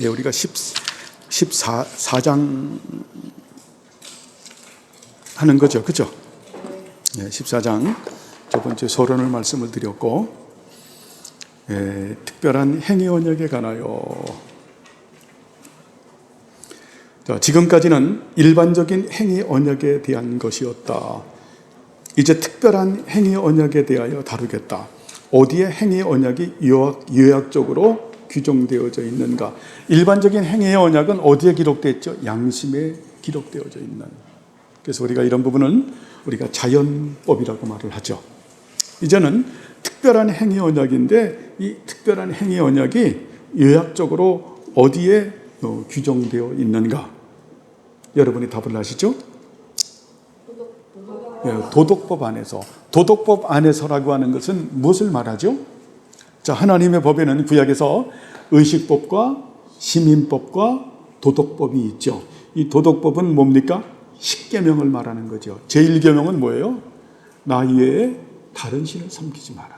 예, 우리가 14장 하는 거죠. 그죠? 예, 14장 저번주에 서론을 말씀을 드렸고, 예, 특별한 행위 언약에 관하여. 자, 지금까지는 일반적인 행위 언약에 대한 것이었다. 이제 특별한 행위 언약에 대하여 다루겠다. 어디에 행위 언약이 요약적으로 규정되어져 있는가? 일반적인 행위의 언약은 어디에 기록되어 있죠? 양심에 기록되어져 있는. 그래서 우리가 이런 부분은 우리가 자연법이라고 말을 하죠. 이제는 특별한 행위 언약인데, 이 특별한 행위 언약이 요약적으로 어디에 규정되어 있는가? 여러분이 답을 아시죠? 도덕법 안에서. 도덕법 안에서라고 하는 것은 무엇을 말하죠? 자, 하나님의 법에는 구약에서 의식법과 시민법과 도덕법이 있죠. 이 도덕법은 뭡니까? 십계명을 말하는 거죠. 제1계명은 뭐예요? 나 외에 다른 신을 섬기지 마라.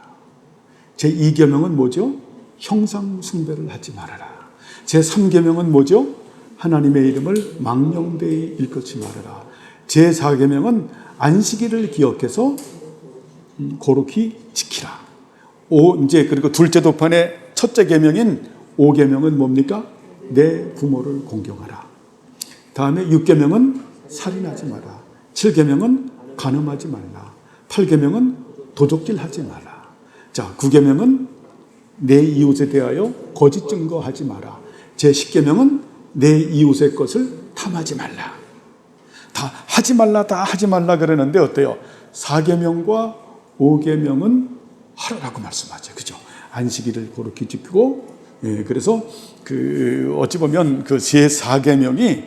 제2계명은 뭐죠? 형상 숭배를 하지 말아라. 제3계명은 뭐죠? 하나님의 이름을 망령되이 일컫지 말아라. 제4계명은 안식일을 기억해서 거룩히 지키라. 그리고 둘째 도판의 첫째 계명인 5계명은 뭡니까? 내 부모를 공경하라. 다음에 6계명은 살인하지 마라. 7계명은 간음하지 말라. 8계명은 도적질하지 마라. 자, 9계명은 내 이웃에 대하여 거짓 증거하지 마라. 제 10계명은 내 이웃의 것을 탐하지 말라. 다 하지 말라 그러는데 어때요? 4계명과 5계명은 하라라고 말씀하죠. 그죠? 안식일을 거룩히 지키고, 예, 그래서 어찌 보면 그 제 4계명이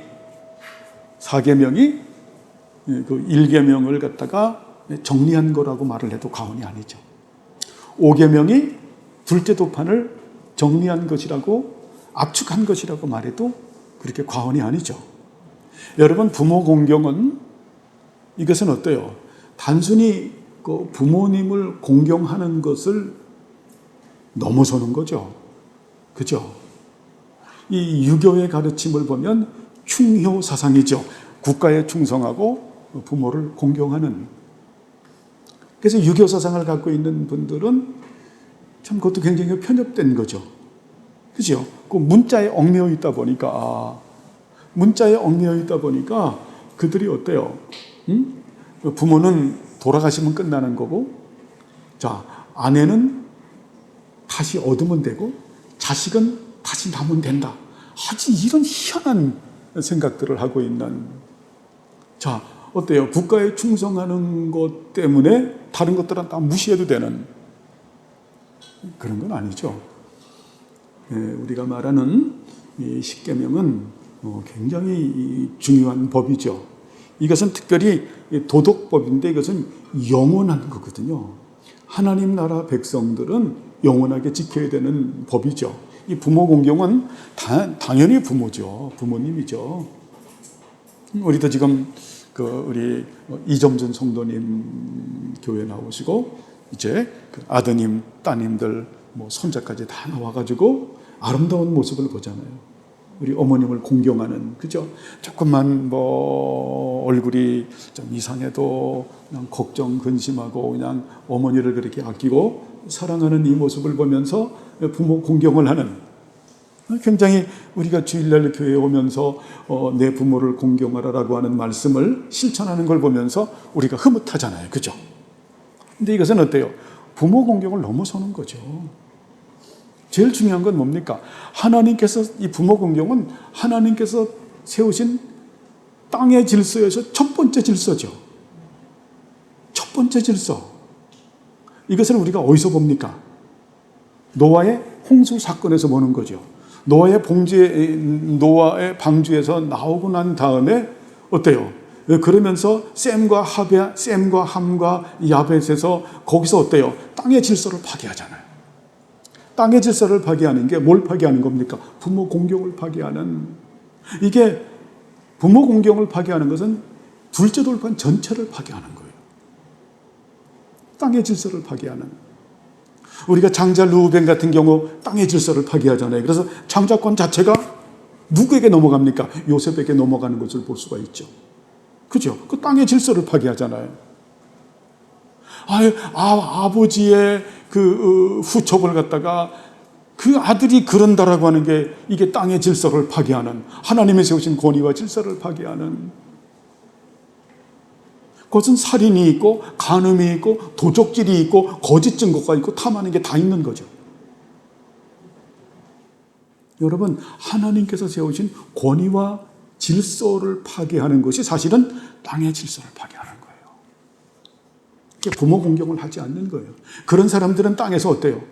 그 1계명을 갖다가 정리한 거라고 말을 해도 과언이 아니죠. 5계명이 둘째 도판을 정리한 것이라고, 압축한 것이라고 말해도 그렇게 과언이 아니죠. 여러분, 부모 공경은, 이것은 어때요? 단순히 그 부모님을 공경하는 것을 넘어서는 거죠. 그죠? 이 유교의 가르침을 보면 충효 사상이죠. 국가에 충성하고 부모를 공경하는. 그래서 유교 사상을 갖고 있는 분들은 참 그것도 굉장히 편협된 거죠. 그죠? 그 문자에 얽매여 있다 보니까 그들이 어때요? 부모는 돌아가시면 끝나는 거고, 자, 아내는 다시 얻으면 되고, 자식은 다시 낳으면 된다. 아주 이런 희한한 생각들을 하고 있는. 자, 어때요? 국가에 충성하는 것 때문에 다른 것들은 다 무시해도 되는 그런 건 아니죠. 예, 우리가 말하는 이 십계명은 굉장히 중요한 법이죠. 이것은 특별히 도덕법인데 이것은 영원한 거거든요. 하나님 나라 백성들은 영원하게 지켜야 되는 법이죠. 이 부모 공경은 당연히 부모죠. 부모님이죠. 우리도 지금 우리 이점준 성도님 교회 나오시고 이제 아드님, 따님들, 손자까지 다 나와가지고 아름다운 모습을 보잖아요. 우리 어머님을 공경하는, 그죠? 조금만 얼굴이 좀 이상해도 그냥 걱정, 근심하고 그냥 어머니를 그렇게 아끼고 사랑하는 이 모습을 보면서 부모 공경을 하는, 굉장히 우리가 주일날 교회에 오면서 내 부모를 공경하라라고 하는 말씀을 실천하는 걸 보면서 우리가 흐뭇하잖아요. 그죠? 근데 이것은 어때요? 부모 공경을 넘어서는 거죠. 제일 중요한 건 뭡니까? 하나님께서, 이 부모 공경은 하나님께서 세우신 땅의 질서에서 첫 번째 질서죠. 첫 번째 질서. 이것을 우리가 어디서 봅니까? 노아의 홍수 사건에서 보는 거죠. 노아의 방주에서 나오고 난 다음에 어때요? 그러면서 셈과 함과 야벳에서 거기서 어때요? 땅의 질서를 파괴하잖아요. 땅의 질서를 파괴하는 게 뭘 파괴하는 겁니까? 부모 공경을 파괴하는. 이게 부모 공경을 파괴하는 것은 둘째 돌판 전체를 파괴하는 거예요. 땅의 질서를 파괴하는. 우리가 장자 르우벤 같은 경우 땅의 질서를 파괴하잖아요. 그래서 장자권 자체가 누구에게 넘어갑니까? 요셉에게 넘어가는 것을 볼 수가 있죠. 그죠? 그 땅의 질서를 파괴하잖아요. 아버지의 그 후첩을 갖다가 그 아들이 그런다라고 하는 게 이게 땅의 질서를 파괴하는, 하나님의 세우신 권위와 질서를 파괴하는, 그것은 살인이 있고 간음이 있고 도적질이 있고 거짓 증거가 있고 탐하는 게 다 있는 거죠. 여러분, 하나님께서 세우신 권위와 질서를 파괴하는 것이 사실은 땅의 질서를 파괴하는 거예요. 부모 공경을 하지 않는 거예요. 그런 사람들은 땅에서 어때요?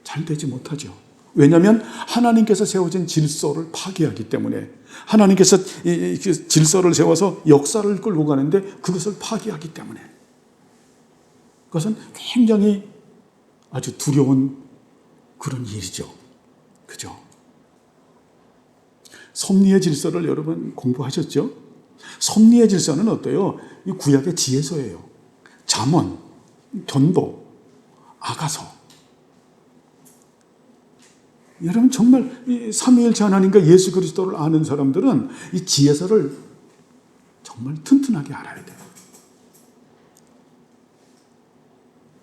잘 되지 못하죠. 왜냐하면 하나님께서 세워진 질서를 파괴하기 때문에, 하나님께서 이 질서를 세워서 역사를 끌고 가는데 그것을 파괴하기 때문에, 그것은 굉장히 아주 두려운 그런 일이죠. 그죠? 섭리의 질서를 여러분 공부하셨죠? 섭리의 질서는 어때요? 이 구약의 지혜서예요. 잠언, 전도, 아가서. 여러분, 정말 이 삼위일체 하나님과 예수 그리스도를 아는 사람들은 이 지혜서를 정말 튼튼하게 알아야 돼요.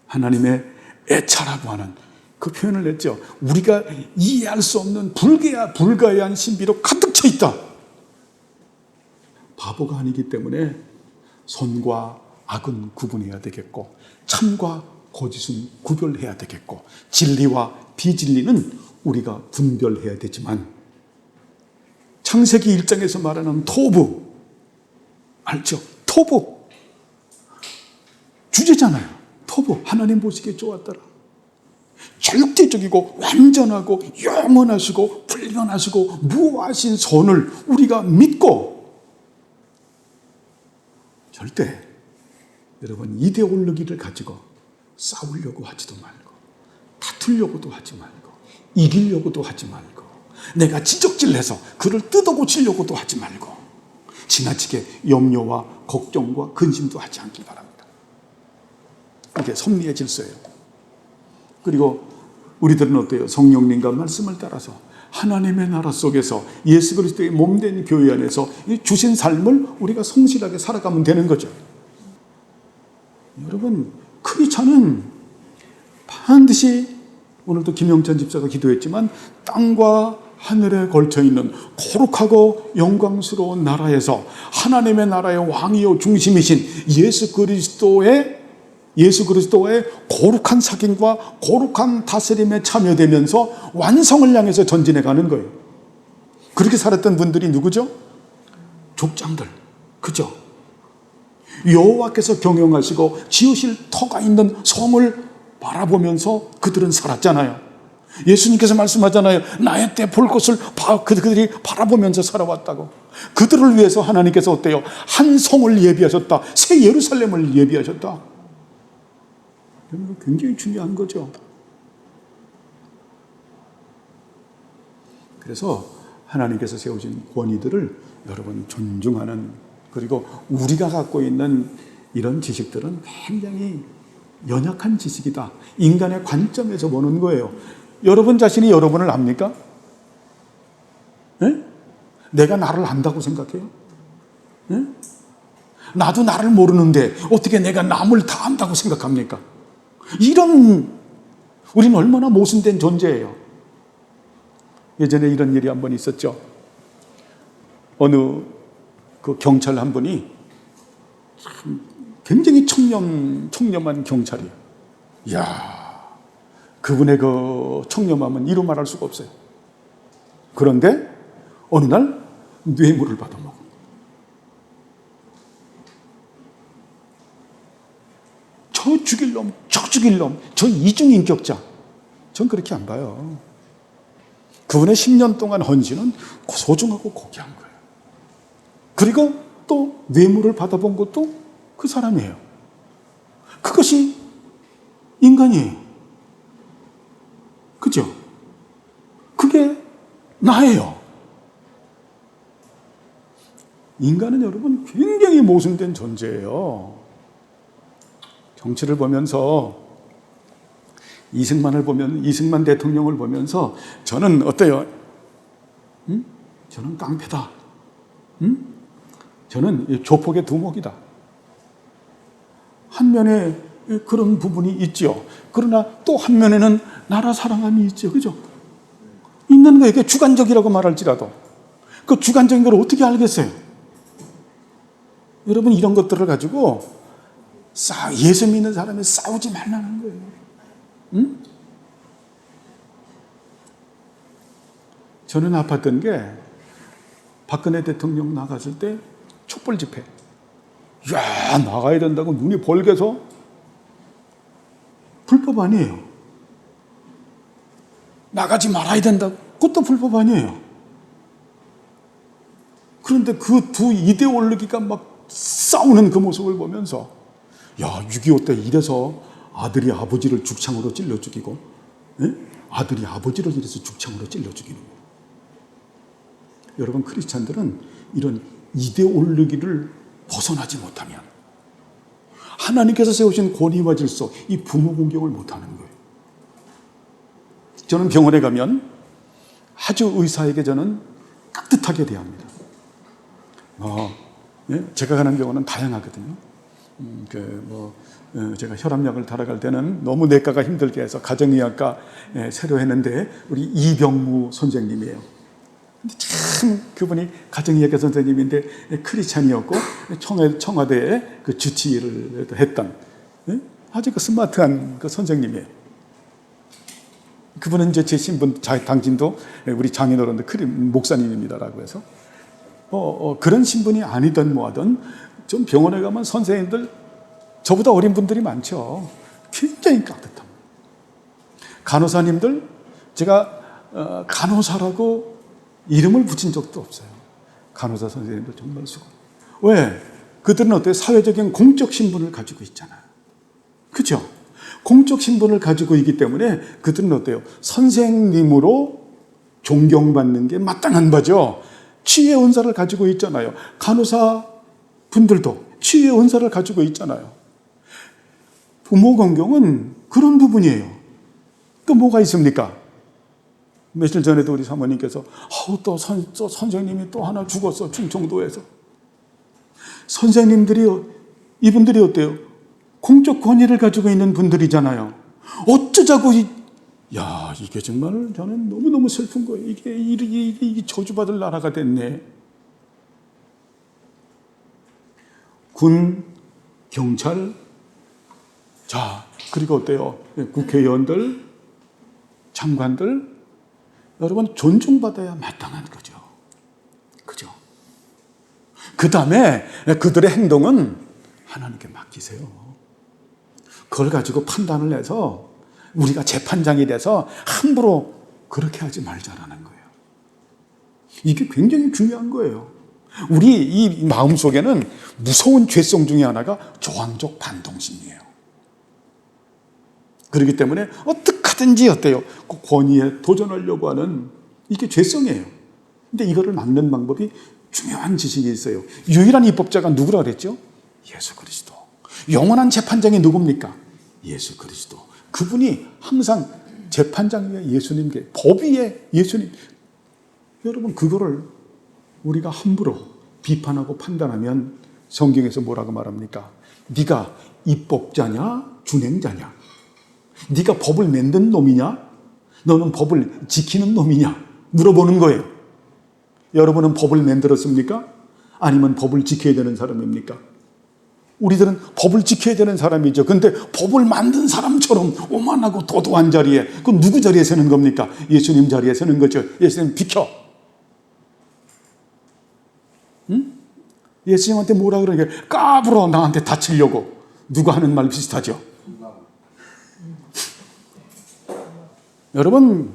하나님의 애차라고 하는 그 표현을 냈죠. 우리가 이해할 수 없는 불가해한 신비로 가득 차 있다. 바보가 아니기 때문에 선과 악은 구분해야 되겠고, 참과 거짓은 구별해야 되겠고, 진리와 비진리는 우리가 분별해야 되지만, 창세기 1장에서 말하는 토부, 알죠? 토부 주제잖아요. 토부, 하나님 보시기에 좋았더라. 절대적이고 완전하고 영원하시고 불변하시고 무하신 선을 우리가 믿고, 절대 여러분 이데올로기를 가지고 싸우려고 하지도 말고, 다투려고도 하지 말고, 이기려고도 하지 말고, 내가 지적질해서 그를 뜯어고치려고도 하지 말고, 지나치게 염려와 걱정과 근심도 하지 않길 바랍니다. 이게 섭리의 질서예요. 그리고 우리들은 어때요? 성령님과 말씀을 따라서 하나님의 나라 속에서 예수 그리스도의 몸된 교회 안에서 주신 삶을 우리가 성실하게 살아가면 되는 거죠. 여러분, 크리스찬은 반드시, 오늘도 김영찬 집사가 기도했지만, 땅과 하늘에 걸쳐있는 거룩하고 영광스러운 나라에서 하나님의 나라의 왕이요 중심이신 예수 그리스도의 거룩한 sak임과 거룩한 다스림에 참여되면서 완성을 향해서 전진해 가는 거예요. 그렇게 살았던 분들이 누구죠? 족장들. 그죠? 여호와께서 경영하시고 지으실 터가 있는 성을 바라보면서 그들은 살았잖아요. 예수님께서 말씀하잖아요. 나의 때 볼 것을 그들이 바라보면서 살아왔다고. 그들을 위해서 하나님께서 어때요? 한 성을 예비하셨다. 새 예루살렘을 예비하셨다. 굉장히 중요한 거죠. 그래서 하나님께서 세우신 권위들을 여러분 존중하는, 그리고 우리가 갖고 있는 이런 지식들은 굉장히 연약한 지식이다. 인간의 관점에서 보는 거예요. 여러분 자신이 여러분을 압니까? 네? 내가 나를 안다고 생각해요? 네? 나도 나를 모르는데 어떻게 내가 남을 다 안다고 생각합니까? 우리는 얼마나 모순된 존재예요. 예전에 이런 일이 한 번 있었죠. 어느 그 경찰 한 분이 굉장히 청렴한 경찰이에요. 이야, 그분의 그 청렴함은 이루 말할 수가 없어요. 그런데 어느 날 뇌물을 받아먹어. 저 죽일 놈, 저 죽일 놈, 저 이중인격자. 전 그렇게 안 봐요. 그분의 10년 동안 헌신은 소중하고 고귀한 거예요. 그리고 또 뇌물을 받아본 것도 그 사람이에요. 그것이 인간이에요. 그죠? 그게 나예요. 인간은 여러분 굉장히 모순된 존재예요. 정치를 보면서 이승만 대통령을 보면서 저는 어때요? 저는 깡패다. 저는 조폭의 두목이다. 한 면에 그런 부분이 있죠. 그러나 또 한 면에는 나라 사랑함이 있죠. 그죠? 있는 거에게 주관적이라고 말할지라도 그 주관적인 걸 어떻게 알겠어요? 여러분, 이런 것들을 가지고 예수 믿는 사람이 싸우지 말라는 거예요. 응? 저는 아팠던 게 박근혜 대통령 나갔을 때 촛불 집회. 야, 나가야 된다고 눈이 벌게서 불법 아니에요. 나가지 말아야 된다고 그것도 불법 아니에요. 그런데 그 두 이데올로기가 막 싸우는 그 모습을 보면서 야, 6.25 때 이래서 아들이 아버지를 죽창으로 찔러 죽이고 아들이 아버지를 이래서 죽창으로 찔러 죽이는 거예요. 여러분, 크리스찬들은 이런 이데올로기를 벗어나지 못하면 하나님께서 세우신 권위와 질서, 이 부모 공경을 못하는 거예요. 저는 병원에 가면 아주 의사에게 저는 깍듯하게 대합니다. 제가 가는 병원은 다양하거든요. 제가 혈압약을 달아갈 때는 너무 내과가 힘들게 해서 가정의학과 새로 했는데 우리 이병무 선생님이에요. 근데 참 그분이 가정의학과 선생님인데 크리스찬이었고 청와대에 그 주치의를 했던 아주 그 스마트한 그 선생님이에요. 그분은 이제 제 신분, 당신도 우리 장인어른들 목사님입니다라고 해서 그런 신분이 아니든 뭐하든 좀 병원에 가면 선생님들 저보다 어린 분들이 많죠. 굉장히 깍듯합니다. 간호사님들, 제가 간호사라고 이름을 붙인 적도 없어요. 간호사 선생님들 정말 수고. 왜? 그들은 어때요? 사회적인 공적 신분을 가지고 있잖아요. 그렇죠? 공적 신분을 가지고 있기 때문에 그들은 어때요? 선생님으로 존경받는 게 마땅한 바죠. 치유의 은사를 가지고 있잖아요. 간호사 분들도 치유의 은사를 가지고 있잖아요. 부모 공경은 그런 부분이에요. 또 뭐가 있습니까? 며칠 전에도 우리 사모님께서 또 선생님이 또 하나 죽었어, 충청도에서. 선생님들이, 이분들이 어때요? 공적 권위를 가지고 있는 분들이잖아요. 어쩌자고 이게 정말 저는 너무너무 슬픈 거예요. 이게 저주받을 나라가 됐네. 군, 경찰, 그리고 어때요? 국회의원들, 장관들, 여러분 존중받아야 마땅한 거죠. 그죠? 그 다음에 그들의 행동은 하나님께 맡기세요. 그걸 가지고 판단을 해서 우리가 재판장이 돼서 함부로 그렇게 하지 말자라는 거예요. 이게 굉장히 중요한 거예요. 우리 이 마음속에는 무서운 죄성 중에 하나가 조항적 반동심이에요. 그렇기 때문에 어떻게든지 어때요? 그 권위에 도전하려고 하는 이게 죄성이에요. 근데 이거를 막는 방법이 중요한 지식이 있어요. 유일한 입법자가 누구라 그랬죠? 예수 그리스도. 영원한 재판장이 누굽니까? 예수 그리스도. 그분이 항상 재판장 위에 예수님께, 법 위에 예수님. 여러분, 그거를 우리가 함부로 비판하고 판단하면 성경에서 뭐라고 말합니까? 네가 입법자냐 준행자냐? 네가 법을 만든 놈이냐? 너는 법을 지키는 놈이냐? 물어보는 거예요. 여러분은 법을 만들었습니까? 아니면 법을 지켜야 되는 사람입니까? 우리들은 법을 지켜야 되는 사람이죠. 근데 법을 만든 사람처럼 오만하고 도도한 자리에, 그건 누구 자리에 서는 겁니까? 예수님 자리에 서는 거죠. 예수님 비켜. 응? 예수님한테 뭐라 그러게? 까불어 나한테 다치려고. 누가 하는 말 비슷하죠? 여러분,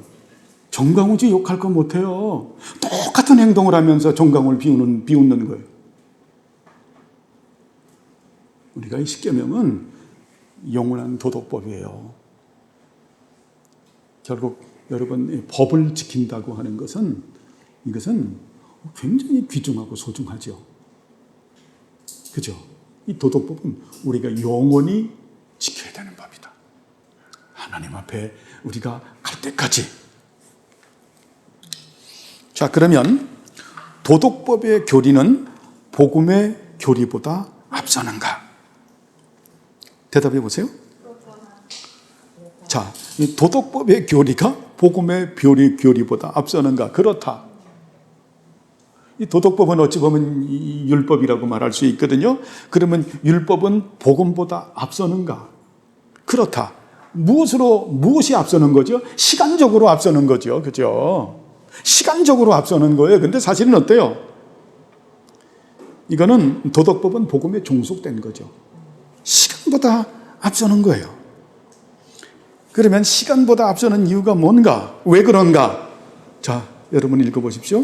정강우지 욕할 거 못해요. 똑같은 행동을 하면서 정강우를 비웃는 거예요. 우리가 이 십계명은 영원한 도덕법이에요. 결국 여러분, 법을 지킨다고 하는 것은 이것은 굉장히 귀중하고 소중하죠. 그죠? 이 도덕법은 우리가 영원히 지켜야 되는 법이다. 하나님 앞에 우리가 갈 때까지. 자, 그러면 도덕법의 교리는 복음의 교리보다 앞서는가? 대답해 보세요. 자, 이 도덕법의 교리가 복음의 교리보다 앞서는가? 그렇다. 이 도덕법은 어찌 보면 이 율법이라고 말할 수 있거든요. 그러면 율법은 복음보다 앞서는가? 그렇다. 무엇이 앞서는 거죠? 시간적으로 앞서는 거죠. 그죠? 시간적으로 앞서는 거예요. 근데 사실은 어때요? 이거는 도덕법은 복음에 종속된 거죠. 시간보다 앞서는 거예요. 그러면 시간보다 앞서는 이유가 뭔가? 왜 그런가? 자, 여러분 읽어보십시오.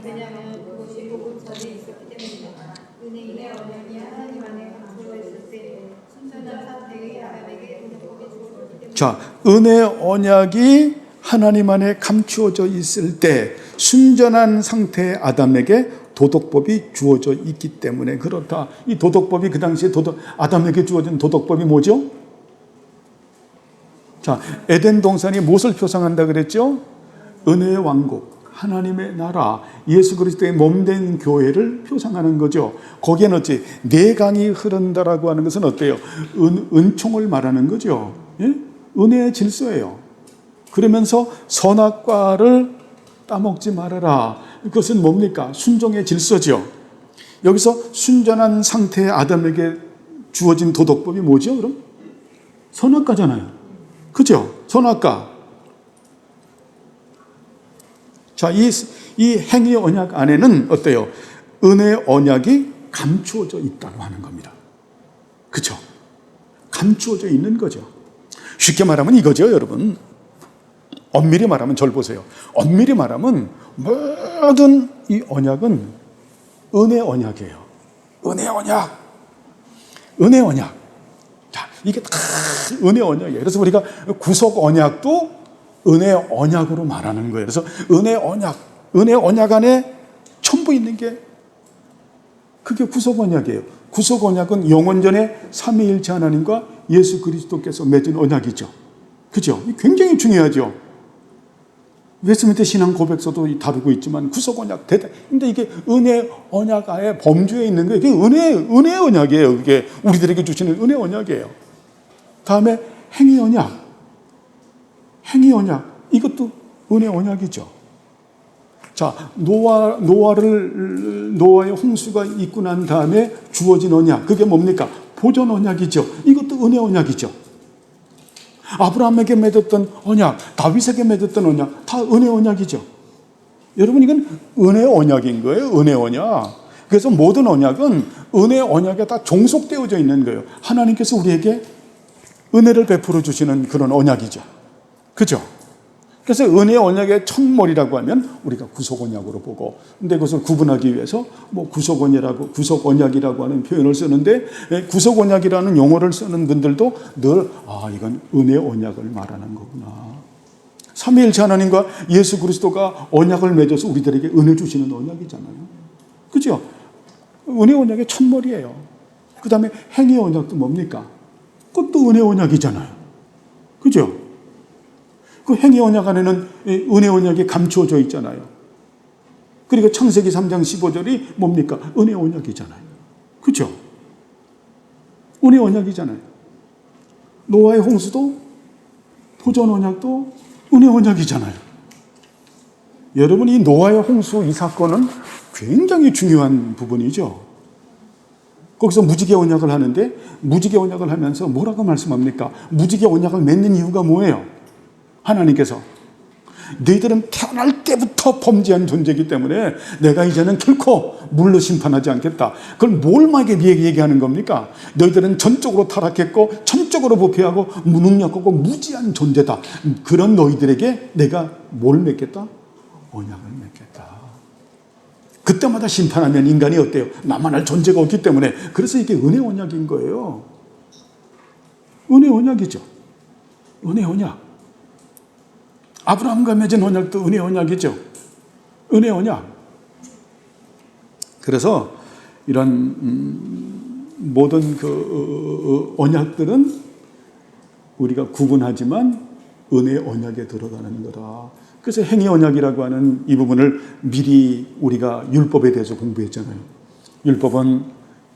왜냐하면 그것이 복음 전에 있었기 때문입니다. 은혜의 언약이 하나님 안에 감추어 있을 때 순전한 상태의 아담에게 은혜법이 주어졌기 때문입니다. 자, 은혜 언약이 하나님 안에 감추어져 있을 때 순전한 상태의 아담에게 도덕법이 주어져 있기 때문에 그렇다. 이 도덕법이 그 당시에 아담에게 주어진 도덕법이 뭐죠? 자, 에덴 동산이 무엇을 표상한다 그랬죠? 은혜의 왕국, 하나님의 나라, 예수 그리스도의 몸된 교회를 표상하는 거죠. 거기에는 어찌 네 강이 흐른다라고 하는 것은 어때요? 은총을 말하는 거죠. 예? 은혜의 질서예요. 그러면서 선악과를 따먹지 말아라. 그것은 뭡니까? 순종의 질서죠. 여기서 순전한 상태의 아담에게 주어진 도덕법이 뭐죠? 그럼? 선악과잖아요. 그죠? 선악과. 자, 이 행위 언약 안에는 어때요? 은혜 언약이 감추어져 있다고 하는 겁니다. 그죠? 감추어져 있는 거죠. 쉽게 말하면 이거죠, 여러분. 엄밀히 말하면 절 보세요. 엄밀히 말하면 모든 이 언약은 은혜 언약이에요. 은혜 언약. 은혜 언약. 자, 이게 다 은혜 언약이에요. 그래서 우리가 구속 언약도 은혜 언약으로 말하는 거예요. 그래서 은혜 언약 안에 전부 있는 게 그게 구속 언약이에요. 구속 언약은 영원전에 삼위일체 하나님과 예수 그리스도께서 맺은 언약이죠. 그죠? 굉장히 중요하죠. 웨스트민스터 신앙 고백서도 다루고 있지만 구속 언약 근데 이게 은혜 언약 아예 범주에 있는 거예요. 이게 은혜 언약이에요. 그게 우리들에게 주시는 은혜 언약이에요. 다음에 행위 언약. 이것도 은혜 언약이죠. 자, 노아의 홍수가 있고 난 다음에 주어진 언약. 그게 뭡니까? 보존 언약이죠. 이것도 은혜 언약이죠. 아브라함에게 맺었던 언약, 다윗에게 맺었던 언약, 다 은혜 언약이죠. 여러분, 이건 은혜 언약인 거예요. 은혜 언약. 그래서 모든 언약은 은혜 언약에 다 종속되어져 있는 거예요. 하나님께서 우리에게 은혜를 베풀어 주시는 그런 언약이죠. 그죠? 그래서 은혜 언약의 첫머리라고 하면 우리가 구속 언약으로 보고, 근데 그것을 구분하기 위해서 구속 언약이라고 하는 표현을 쓰는데, 구속 언약이라는 용어를 쓰는 분들도 늘 이건 은혜 언약을 말하는 거구나. 삼위일체 하나님과 예수 그리스도가 언약을 맺어서 우리들에게 은혜 주시는 언약이잖아요. 그죠? 은혜 언약의 첫머리예요. 그 다음에 행위 언약도 뭡니까? 그것도 은혜 언약이잖아요. 그죠? 그 행위 언약 안에는 은혜 언약이 감추어져 있잖아요. 그리고 창세기 3장 15절이 뭡니까? 은혜 언약이잖아요. 그죠? 은혜 언약이잖아요. 노아의 홍수도 보존 언약도 은혜 언약이잖아요. 여러분, 이 노아의 홍수 이 사건은 굉장히 중요한 부분이죠. 거기서 무지개 언약을 하는데 무지개 언약을 하면서 뭐라고 말씀합니까? 무지개 언약을 맺는 이유가 뭐예요? 하나님께서 너희들은 태어날 때부터 범죄한 존재이기 때문에 내가 이제는 결코 물로 심판하지 않겠다. 그걸 뭘 막에 얘기하는 겁니까? 너희들은 전적으로 타락했고 전적으로 부패하고 무능력하고 무지한 존재다. 그런 너희들에게 내가 뭘 맺겠다? 언약을 맺겠다. 그때마다 심판하면 인간이 어때요? 나만 할 존재가 없기 때문에. 그래서 이게 은혜 언약인 거예요. 은혜 언약이죠. 은혜 언약. 아브라함과 맺은 언약도 은혜 언약이죠. 은혜 언약. 그래서 이런 모든 그 언약들은 우리가 구분하지만 은혜 언약에 들어가는 거다. 그래서 행위 언약이라고 하는 이 부분을 미리 우리가 율법에 대해서 공부했잖아요. 율법은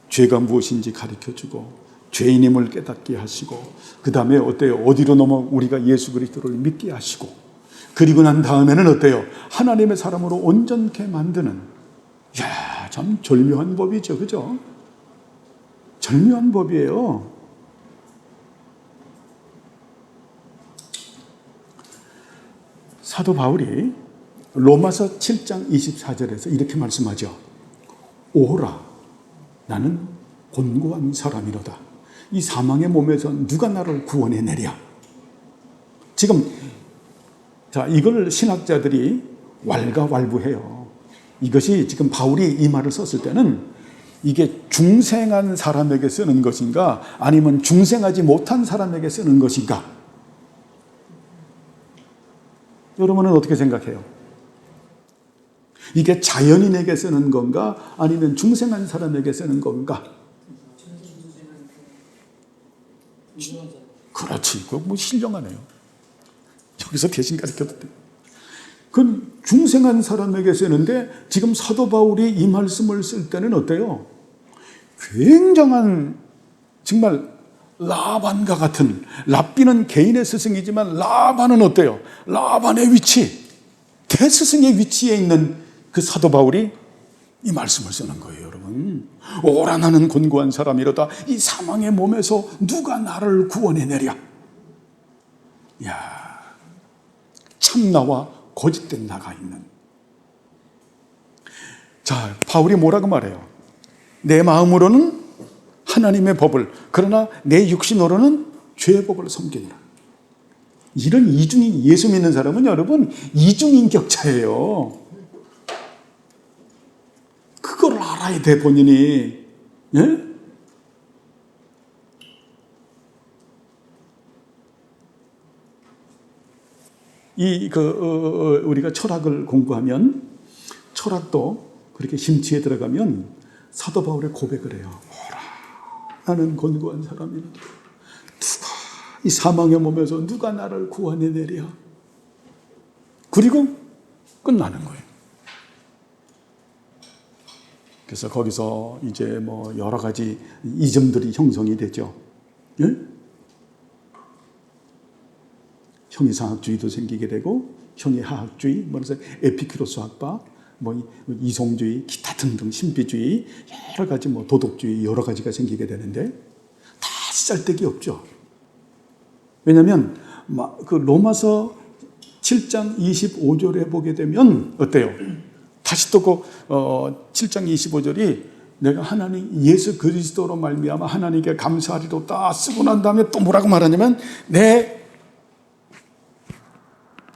죄가 무엇인지 가르쳐주고 죄인임을 깨닫게 하시고 그 다음에 어때요? 어디로 넘어 우리가 예수 그리스도를 믿게 하시고 그리고 난 다음에는 어때요? 하나님의 사람으로 온전케 만드는 이야, 참 절묘한 법이죠. 그죠? 절묘한 법이에요. 사도 바울이 로마서 7장 24절에서 이렇게 말씀하죠. 오호라, 나는 곤고한 사람이로다. 이 사망의 몸에서 누가 나를 구원해내랴. 지금 자, 이걸 신학자들이 왈가왈부해요. 이것이 지금 바울이 이 말을 썼을 때는 이게 중생한 사람에게 쓰는 것인가 아니면 중생하지 못한 사람에게 쓰는 것인가. 여러분은 어떻게 생각해요? 이게 자연인에게 쓰는 건가 아니면 중생한 사람에게 쓰는 건가? 그렇지. 그거 뭐 신령하네요. 여기서 대신 가르쳐도 돼. 그건 중생한 사람에게 쓰는데 지금 사도 바울이 이 말씀을 쓸 때는 어때요? 굉장한 정말 라반과 같은, 랍비는 개인의 스승이지만 라반은 어때요? 라반의 위치, 대스승의 위치에 있는 그 사도 바울이 이 말씀을 쓰는 거예요, 여러분. 오라 나는 곤고한 사람이로다. 이 사망의 몸에서 누가 나를 구원해내랴. 이야, 참나와 거짓된 나가 있는. 자, 바울이 뭐라고 말해요? 내 마음으로는 하나님의 법을, 그러나 내 육신으로는 죄의 법을 섬기니라. 이런 이중인, 예수 믿는 사람은 여러분 이중인격자예요. 그걸 알아야 돼, 본인이. 예? 우리가 철학을 공부하면, 철학도 그렇게 심취에 들어가면 사도 바울의 고백을 해요. 나는 곤고한 사람이다. 누가 이 사망의 몸에서 누가 나를 구원해내랴. 그리고 끝나는 거예요. 그래서 거기서 이제 뭐 여러 가지 이점들이 형성이 되죠. 예? 형이상학주의도 생기게 되고 형이하학주의, 그래서 에피큐로스 학파, 뭐 이성주의, 기타 등등 신비주의, 여러 가지 뭐 도덕주의 여러 가지가 생기게 되는데 다 쓸데기 없죠. 왜냐하면 그 로마서 7장 25절에 보게 되면 어때요? 다시 또 그 7장 25절이 내가 하나님 예수 그리스도로 말미암아 하나님께 감사하리로다 쓰고 난 다음에 또 뭐라고 말하냐면 내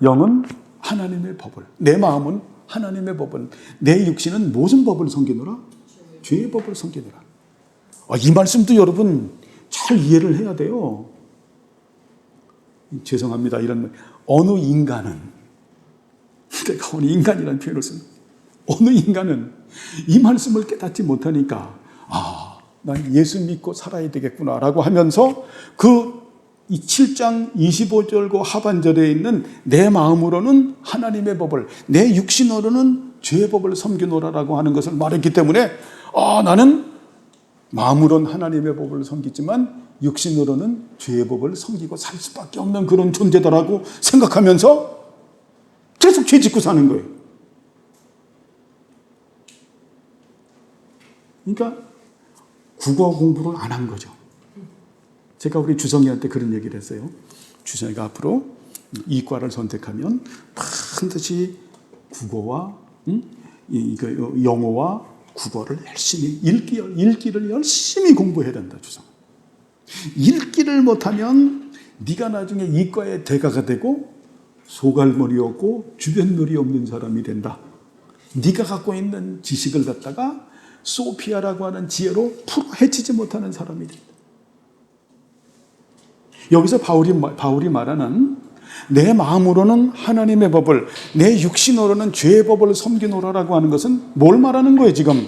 영은 하나님의 법을, 내 마음은 하나님의 법을, 내 육신은 무슨 법을 섬기노라? 죄의 법을 섬기노라. 이 말씀도 여러분 잘 이해를 해야 돼요. 죄송합니다. 이런 어느 인간은, 내가 오늘 인간이라는 표현을 씁니다. 어느 인간은 이 말씀을 깨닫지 못하니까 난 예수 믿고 살아야 되겠구나라고 하면서 이 7장 25절과 하반절에 있는 내 마음으로는 하나님의 법을, 내 육신으로는 죄의 법을 섬기노라라고 하는 것을 말했기 때문에 나는 마음으로는 하나님의 법을 섬기지만 육신으로는 죄의 법을 섬기고 살 수밖에 없는 그런 존재다라고 생각하면서 계속 죄 짓고 사는 거예요. 그러니까 국어 공부를 안 한 거죠. 제가 우리 주성이한테 그런 얘기를 했어요. 주성이가 앞으로 이과를 선택하면 반드시 국어와 영어와 국어를 열심히 읽기를 열심히 공부해야 된다. 주성. 읽기를 못하면 네가 나중에 이과의 대가가 되고 소갈머리 없고 주변놀이 없는 사람이 된다. 네가 갖고 있는 지식을 갖다가 소피아라고 하는 지혜로 풀어 헤치지 못하는 사람이 된다. 여기서 바울이 말하는 내 마음으로는 하나님의 법을, 내 육신으로는 죄의 법을 섬기노라라고 하는 것은 뭘 말하는 거예요, 지금?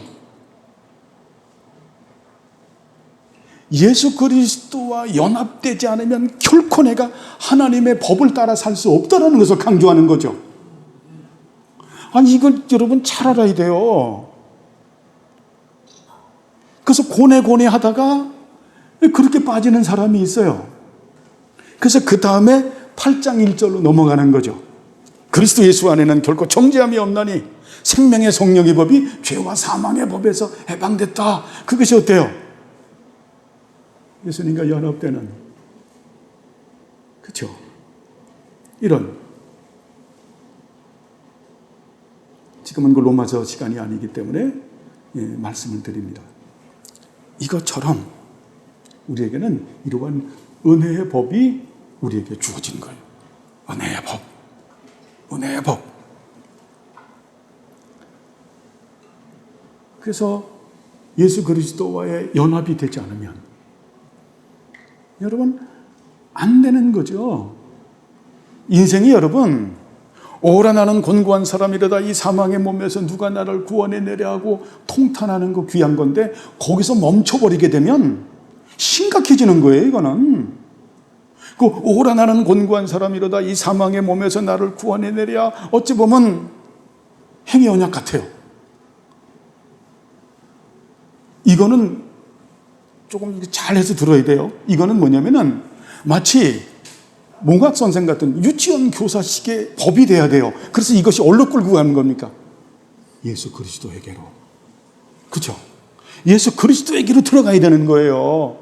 예수 그리스도와 연합되지 않으면 결코 내가 하나님의 법을 따라 살 수 없다라는 것을 강조하는 거죠. 아니, 이걸 여러분 잘 알아야 돼요. 그래서 고뇌 하다가 그렇게 빠지는 사람이 있어요. 그래서 그 다음에 8장 1절로 넘어가는 거죠. 그리스도 예수 안에는 결코 정죄함이 없나니 생명의 성령의 법이 죄와 사망의 법에서 해방됐다. 그것이 어때요? 예수님과 연합되는, 그렇죠? 이런, 지금은 그 로마서 시간이 아니기 때문에 말씀을 드립니다. 이것처럼 우리에게는 이러한 은혜의 법이 우리에게 주어진 거예요. 은혜의 법. 은혜의 법. 그래서 예수 그리스도와의 연합이 되지 않으면 여러분 안 되는 거죠. 인생이 여러분, 오라 나는 곤고한 사람이라다 이 사망의 몸에서 누가 나를 구원해내려 하고 통탄하는 거 귀한 건데 거기서 멈춰버리게 되면 심각해지는 거예요. 이거는 그 오라 나는 곤고한 사람이라다 이 사망의 몸에서 나를 구원해내려, 어찌 보면 행위 언약 같아요. 이거는 조금 잘해서 들어야 돼요. 이거는 뭐냐면은 마치 몽학 선생 같은 유치원 교사식의 법이 돼야 돼요. 그래서 이것이 어디로 끌고 가는 겁니까? 예수 그리스도에게로. 그렇죠? 예수 그리스도에게로 들어가야 되는 거예요.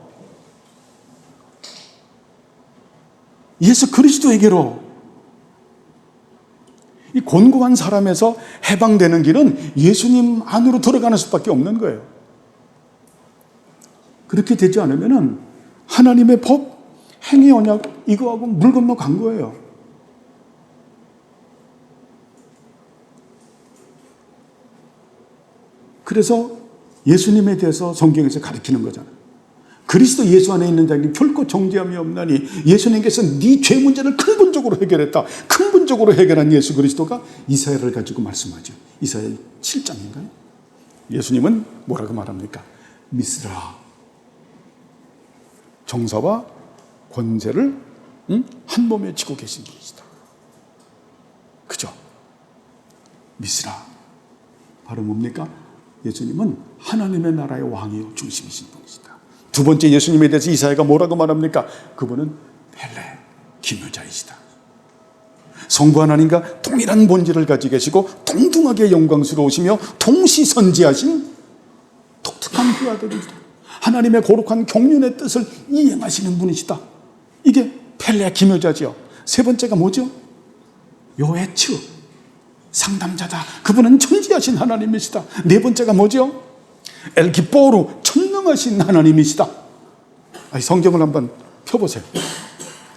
예수 그리스도에게로. 이 곤고한 사람에서 해방되는 길은 예수님 안으로 들어가는 수밖에 없는 거예요. 그렇게 되지 않으면 하나님의 법, 행위 언약, 이거하고 물 건너 간 거예요. 그래서 예수님에 대해서 성경에서 가르치는 거잖아요. 그리스도 예수 안에 있는 자에게 결코 정죄함이 없나니, 예수님께서 네 죄 문제를 근본적으로 해결했다. 근본적으로 해결한 예수 그리스도가 이사야를 가지고 말씀하죠. 이사야 7장인가요? 예수님은 뭐라고 말합니까? 미스라. 정사와 권세를 한 몸에 쥐고 계신 분이시다. 그죠? 미스라. 바로 뭡니까? 예수님은 하나님의 나라의 왕이요 중심이신 분이시다. 두 번째, 예수님에 대해서 이사야가 뭐라고 말합니까? 그분은 펠레, 기묘자이시다. 성부 하나님과 동일한 본질을 가지고 계시고 동등하게 영광스러우시며 동시선지하신 독특한 그 아들이시다. 하나님의 거룩한 경륜의 뜻을 이행하시는 분이시다. 이게 펠레, 기묘자지요. 세 번째가 뭐죠? 요에츠, 상담자다. 그분은 천지하신 하나님이시다. 네 번째가 뭐죠? 엘기뽀르, 천능하신 하나님이시다. 성경을 한번 펴보세요.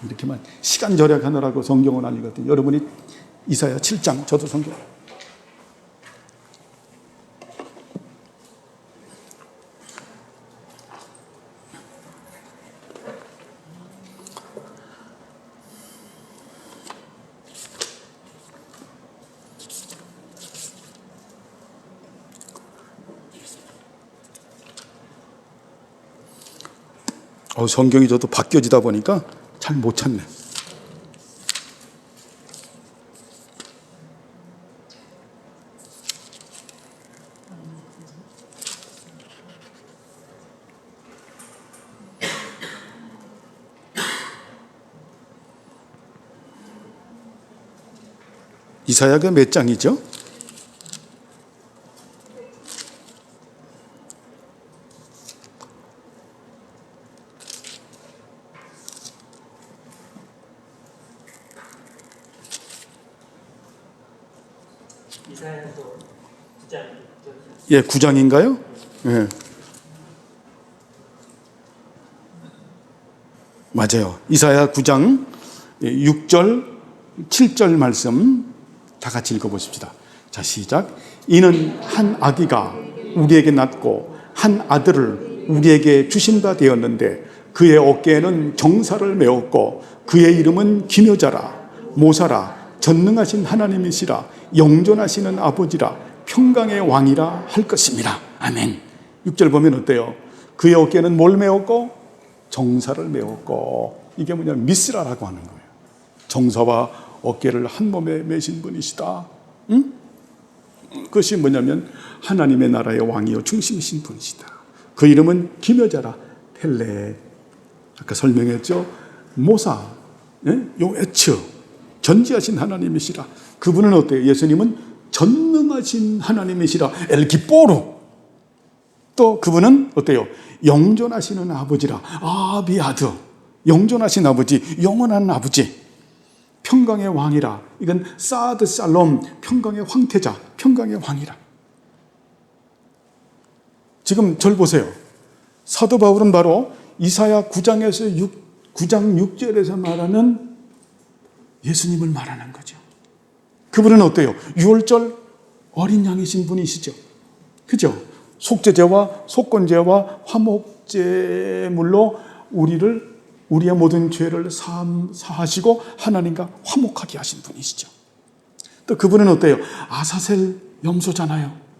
이렇게만 시간 절약하느라고 성경은 아니거든요. 여러분이 이사야 7장, 저도 성경. 성경이 저도 바뀌어지다 보니까 잘 못 찾네. 이사야가 몇 장이죠? 예, 9장인가요? 예. 맞아요. 이사야 9장 6절, 7절 말씀 다 같이 읽어보십시다. 자, 시작. 이는 한 아기가 우리에게 낳고 한 아들을 우리에게 주신 바 되었는데 그의 어깨에는 정사를 메었고 그의 이름은 기묘자라, 모사라, 전능하신 하나님이시라, 영존하시는 아버지라, 평강의 왕이라 할 것입니다. 아멘. 6절 보면 어때요? 그의 어깨는 뭘 메었고? 정사를 메었고. 이게 뭐냐면 미스라라고 하는 거예요. 정사와 어깨를 한 몸에 메신 분이시다. 응? 그것이 뭐냐면 하나님의 나라의 왕이요 중심이신 분이시다. 그 이름은 기묘자라 텔레. 아까 설명했죠. 모사, 요에츠, 전지하신 하나님이시라. 그분은 어때요? 예수님은 전능하신 하나님이시라. 엘기뽀르. 또 그분은 어때요? 영존하시는 아버지라. 아비아드. 영존하신 아버지, 영원한 아버지. 평강의 왕이라. 이건 사드 살롬, 평강의 황태자, 평강의 왕이라. 지금 절 보세요. 사도 바울은 바로 이사야 9장에서 9장 6절에서 말하는 예수님을 말하는 거죠. 그분은 어때요? 6월절 어린 양이신 분이시죠. 그죠? 속죄제와 속건제와 화목제물로 우리의 모든 죄를 사하시고 하나님과 화목하게 하신 분이시죠. 또 그분은 어때요? 아사셀 염소잖아요.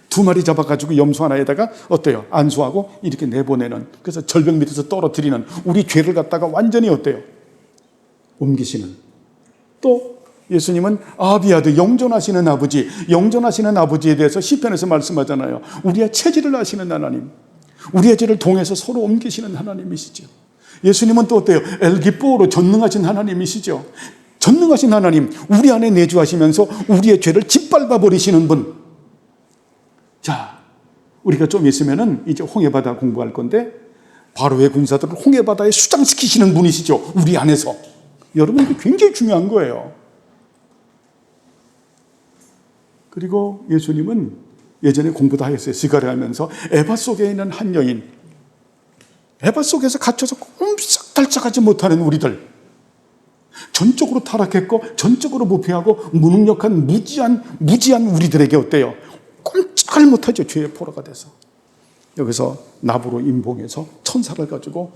2마리 잡아가지고 염소 하나에다가 어때요? 안수하고 이렇게 내보내는, 그래서 절벽 밑에서 떨어뜨리는, 우리 죄를 갖다가 완전히 어때요? 옮기시는. 또 예수님은 아비아드, 영존하시는 아버지, 영존하시는 아버지에 대해서 시편에서 말씀하잖아요. 우리의 체질을 아시는 하나님, 우리의 죄를 통해서 서로 옮기시는 하나님이시죠. 예수님은 또 어때요? 엘기뽀로 전능하신 하나님이시죠. 전능하신 하나님, 우리 안에 내주하시면서 우리의 죄를 짓밟아 버리시는 분. 자, 우리가 좀 있으면은 이제 홍해바다 공부할 건데, 바로의 군사들을 홍해바다에 수장시키시는 분이시죠. 우리 안에서. 여러분, 이게 굉장히 중요한 거예요. 그리고 예수님은 예전에 공부도 하였어요. 시가를 하면서 에바 속에 있는 한 여인, 에바 속에서 갇혀서 꼼짝달짝하지 못하는 우리들, 전적으로 타락했고 전적으로 부패하고 무능력한 무지한 우리들에게 어때요? 꼼짝을 못하죠. 죄의 포로가 돼서. 여기서 나부로 임봉해서 천사를 가지고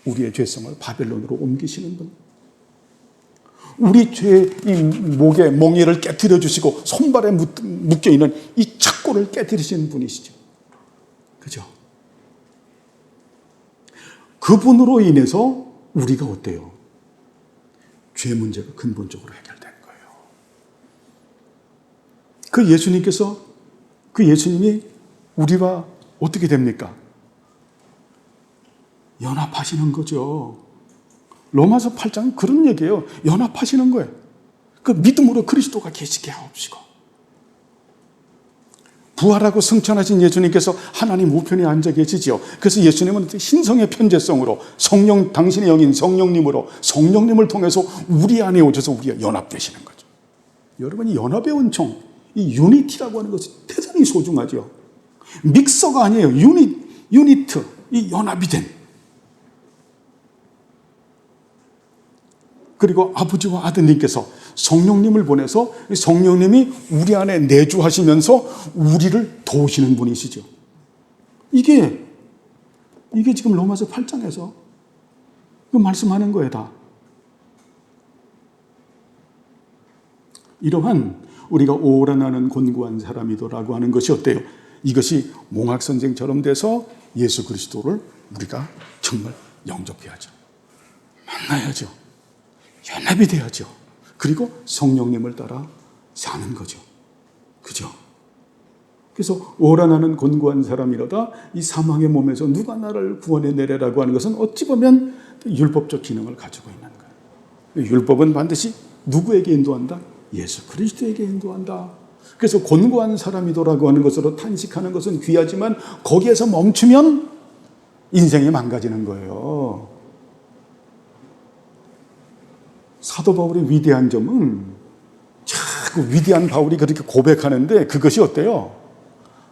우리의 죄성을 바벨론으로 옮기시는 분. 우리 죄의 이 목에 멍에를 깨뜨려 주시고 손발에 묶여있는 이 착고를 깨뜨리시는 분이시죠. 그죠? 그분으로 인해서 우리가 어때요? 죄 문제가 근본적으로 해결된 거예요. 그 예수님이 우리와 어떻게 됩니까? 연합하시는 거죠. 로마서 8장은 그런 얘기예요. 연합하시는 거예요. 그 믿음으로 그리스도가 계시게 하옵시고. 부활하고 승천하신 예수님께서 하나님 우편에 앉아 계시지요. 그래서 예수님은 신성의 편재성으로 당신의 영인 성령님으로 성령님을 통해서 우리 안에 오셔서 우리가 연합되시는 거죠. 여러분이 연합의 은총, 이 유니티라고 하는 것이 대단히 소중하죠. 믹서가 아니에요. 유니트, 이 연합이 된. 그리고 아버지와 아드님께서 성령님을 보내서 성령님이 우리 안에 내주하시면서 우리를 도우시는 분이시죠. 이게 지금 로마서 8장에서 그 말씀하는 거예요, 다. 이러한 우리가 오라나는 곤고한 사람이더라고 하는 것이 어때요? 이것이 몽학선생처럼 돼서 예수 그리스도를 우리가 정말 영접해야죠. 만나야죠. 연합이 돼야죠. 그리고 성령님을 따라 사는 거죠. 그죠? 그래서 오라 나는 곤고한 사람이로다. 이 사망의 몸에서 누가 나를 구원해내라고 하는 것은 어찌 보면 율법적 기능을 가지고 있는 거예요. 율법은 반드시 누구에게 인도한다? 예수 그리스도에게 인도한다. 그래서 곤고한 사람이더라고 하는 것으로 탄식하는 것은 귀하지만 거기에서 멈추면 인생이 망가지는 거예요. 사도 바울의 위대한 점은 그 위대한 바울이 그렇게 고백하는데 그것이 어때요?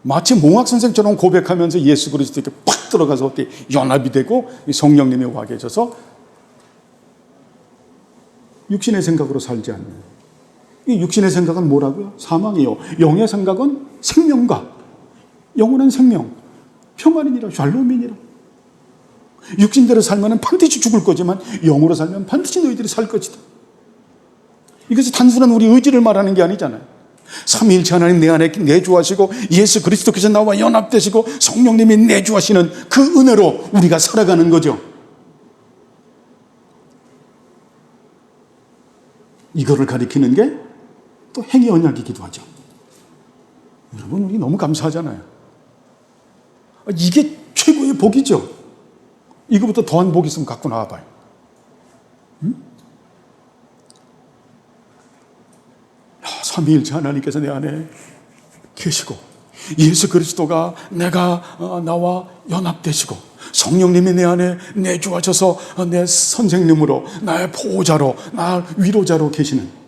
마치 몽학 선생처럼 고백하면서 예수 그리스도에게 팍 들어가서 어때 연합이 되고 성령님이 와 계셔서 육신의 생각으로 살지 않는. 이 육신의 생각은 뭐라고요? 사망이요. 영의 생각은 생명과 영원한 생명, 평안이니라, 샬롬이니라. 육신대로 살면 반드시 죽을 거지만 영으로 살면 반드시 너희들이 살 것이다. 이것이 단순한 우리 의지를 말하는 게 아니잖아요. 삼위일체 하나님 내 안에 내주하시고 예수 그리스도께서 나와 연합되시고 성령님이 내주하시는 그 은혜로 우리가 살아가는 거죠. 이거를 가리키는 게 또 행위 언약이기도 하죠. 여러분, 우리 너무 감사하잖아요. 이게 최고의 복이죠. 이거보다 더한 복이 있으면 갖고 나와봐요. 삼위일체 하나님께서 내 안에 계시고, 예수 그리스도가 나와 연합되시고, 성령님이 내 안에 내주하셔서 내 선생님으로, 나의 보호자로, 나의 위로자로 계시는.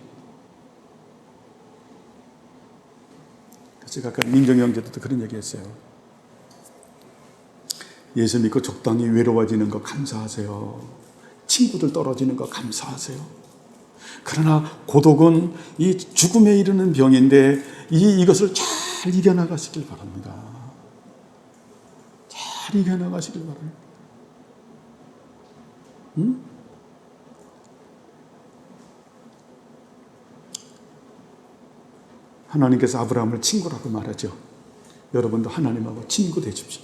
제가 아까 민정이 형제도 그런 얘기했어요. 예수 믿고 적당히 외로워지는 거 감사하세요. 친구들 떨어지는 거 감사하세요. 그러나 고독은 이 죽음에 이르는 병인데 이것을 잘 이겨나가시길 바랍니다. 잘 이겨나가시길 바랍니다. 하나님께서 아브라함을 친구라고 말하죠. 여러분도 하나님하고 친구 되십시오.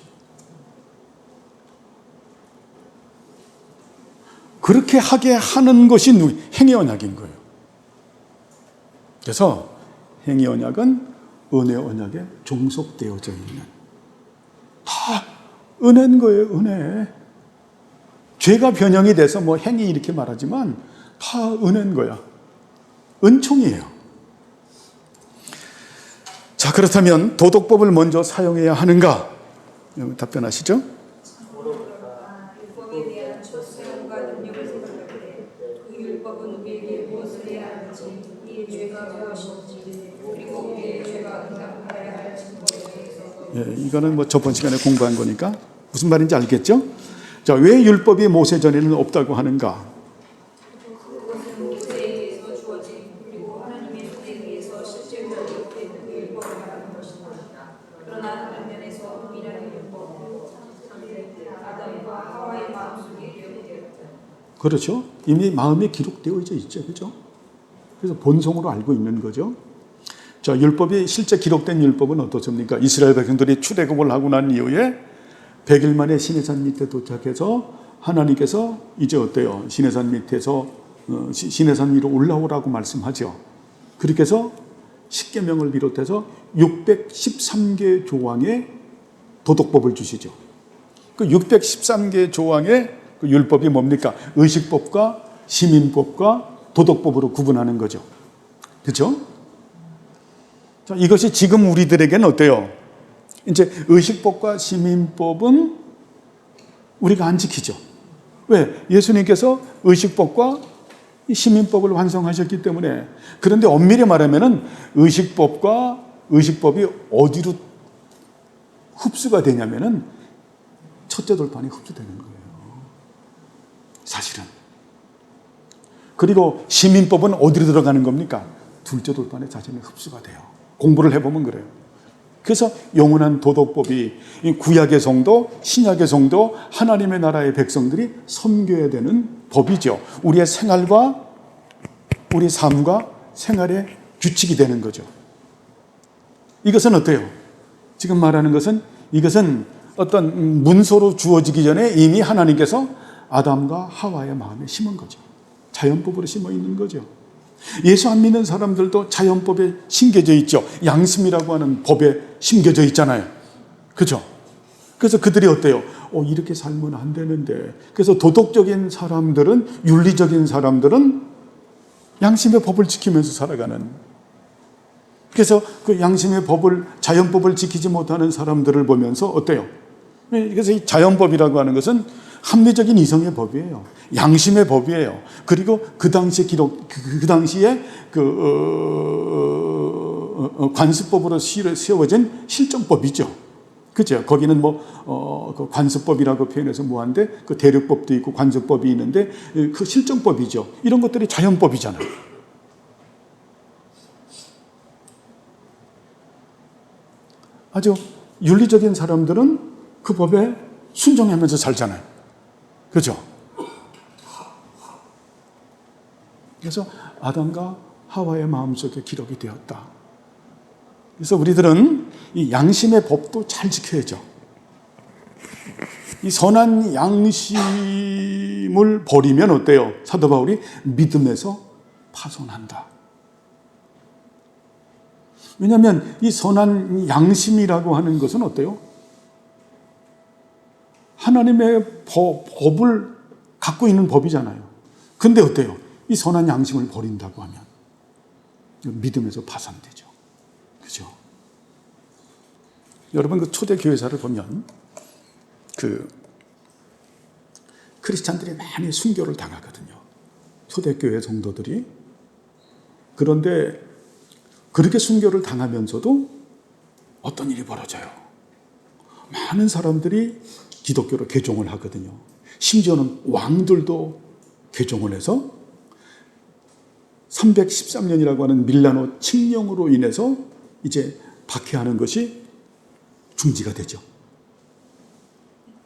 그렇게 하게 하는 것이 행위 언약인 거예요. 그래서 행위 언약은 은혜 언약에 종속되어져 있는, 다 은혜인 거예요. 은혜. 죄가 변형이 돼서 뭐 행위 이렇게 말하지만 다 은혜인 거야. 은총이에요. 자, 그렇다면 도덕법을 먼저 사용해야 하는가? 답변하시죠? 율법에 대한 첫 사용과 능력을 생각할 때 그 율법은 우리에게 무엇을 해야 하는지, 우리의 죄가 무엇인지, 그리고 우리의 죄가 응답하여야 할 증거에 대해서. 이거는 뭐 저번 시간에 공부한 거니까 무슨 말인지 알겠죠? 자, 왜 율법이 모세 전에는 없다고 하는가? 그것은 모세에 의해서 주어진, 그리고 하나님의 손에 의해서 실제로 기록된 그 율법을 말하는 것이다. 그러나 다른 면에서 동일하게 율법은 아담과 하와의 마음속에 기록되었다. 그렇죠. 이미 마음에 기록되어 있죠. 그죠? 그래서 본성으로 알고 있는 거죠. 자, 율법이 실제 기록된 율법은 어떻습니까? 이스라엘 백성들이 출애굽을 하고 난 이후에 100일 만에 시내산 밑에 도착해서 하나님께서 이제 어때요? 시내산 밑에서 시내산 위로 올라오라고 말씀하죠. 그렇게 해서 십계명을 비롯해서 613개 조항의 도덕법을 주시죠. 그 613개 조항의 그 율법이 뭡니까? 의식법과 시민법과 도덕법으로 구분하는 거죠. 그렇죠? 자, 이것이 지금 우리들에게는 어때요? 이제 의식법과 시민법은 우리가 안 지키죠. 왜? 예수님께서 의식법과 시민법을 완성하셨기 때문에. 그런데 엄밀히 말하면은 의식법이 어디로 흡수가 되냐면은 첫째 돌판에 흡수되는 거예요. 사실은. 그리고 시민법은 어디로 들어가는 겁니까? 둘째 돌판에 자신의 흡수가 돼요. 공부를 해보면 그래요. 그래서 영원한 도덕법이 구약의 성도, 신약의 성도, 하나님의 나라의 백성들이 섬겨야 되는 법이죠. 우리의 생활과 우리 삶과 생활의 규칙이 되는 거죠. 이것은 어때요? 지금 말하는 것은 이것은 어떤 문서로 주어지기 전에 이미 하나님께서 아담과 하와의 마음에 심은 거죠. 자연법으로 심어 있는 거죠. 예수 안 믿는 사람들도 자연법에 심겨져 있죠. 양심이라고 하는 법에 심겨져 있잖아요. 그죠? 그래서 그들이 어때요? 이렇게 살면 안 되는데. 그래서 도덕적인 사람들은, 윤리적인 사람들은 양심의 법을 지키면서 살아가는. 그래서 그 양심의 법을, 자연법을 지키지 못하는 사람들을 보면서 어때요? 그래서 이 자연법이라고 하는 것은 합리적인 이성의 법이에요. 양심의 법이에요. 그리고 그 당시에 관습법으로 세워진 실정법이죠. 그죠? 거기는 그 관습법이라고 표현해서 뭐한데, 그 대륙법도 있고 관습법이 있는데, 그 실정법이죠. 이런 것들이 자연법이잖아요. 아주 윤리적인 사람들은 그 법에 순종하면서 살잖아요. 그죠? 그래서 아담과 하와의 마음속에 기록이 되었다. 그래서 우리들은 이 양심의 법도 잘 지켜야죠. 이 선한 양심을 버리면 어때요? 사도 바울이 믿음에서 파손한다. 왜냐하면 이 선한 양심이라고 하는 것은 어때요? 하나님의 법을 갖고 있는 법이잖아요. 근데 어때요? 이 선한 양심을 버린다고 하면 믿음에서 파산되죠. 그죠? 여러분, 그 초대 교회사를 보면 크리스찬들이 많이 순교를 당하거든요. 초대교회 성도들이. 그런데 그렇게 순교를 당하면서도 어떤 일이 벌어져요. 많은 사람들이 기독교로 개종을 하거든요. 심지어는 왕들도 개종을 해서 313년이라고 하는 밀라노 칙령으로 인해서 이제 박해하는 것이 중지가 되죠.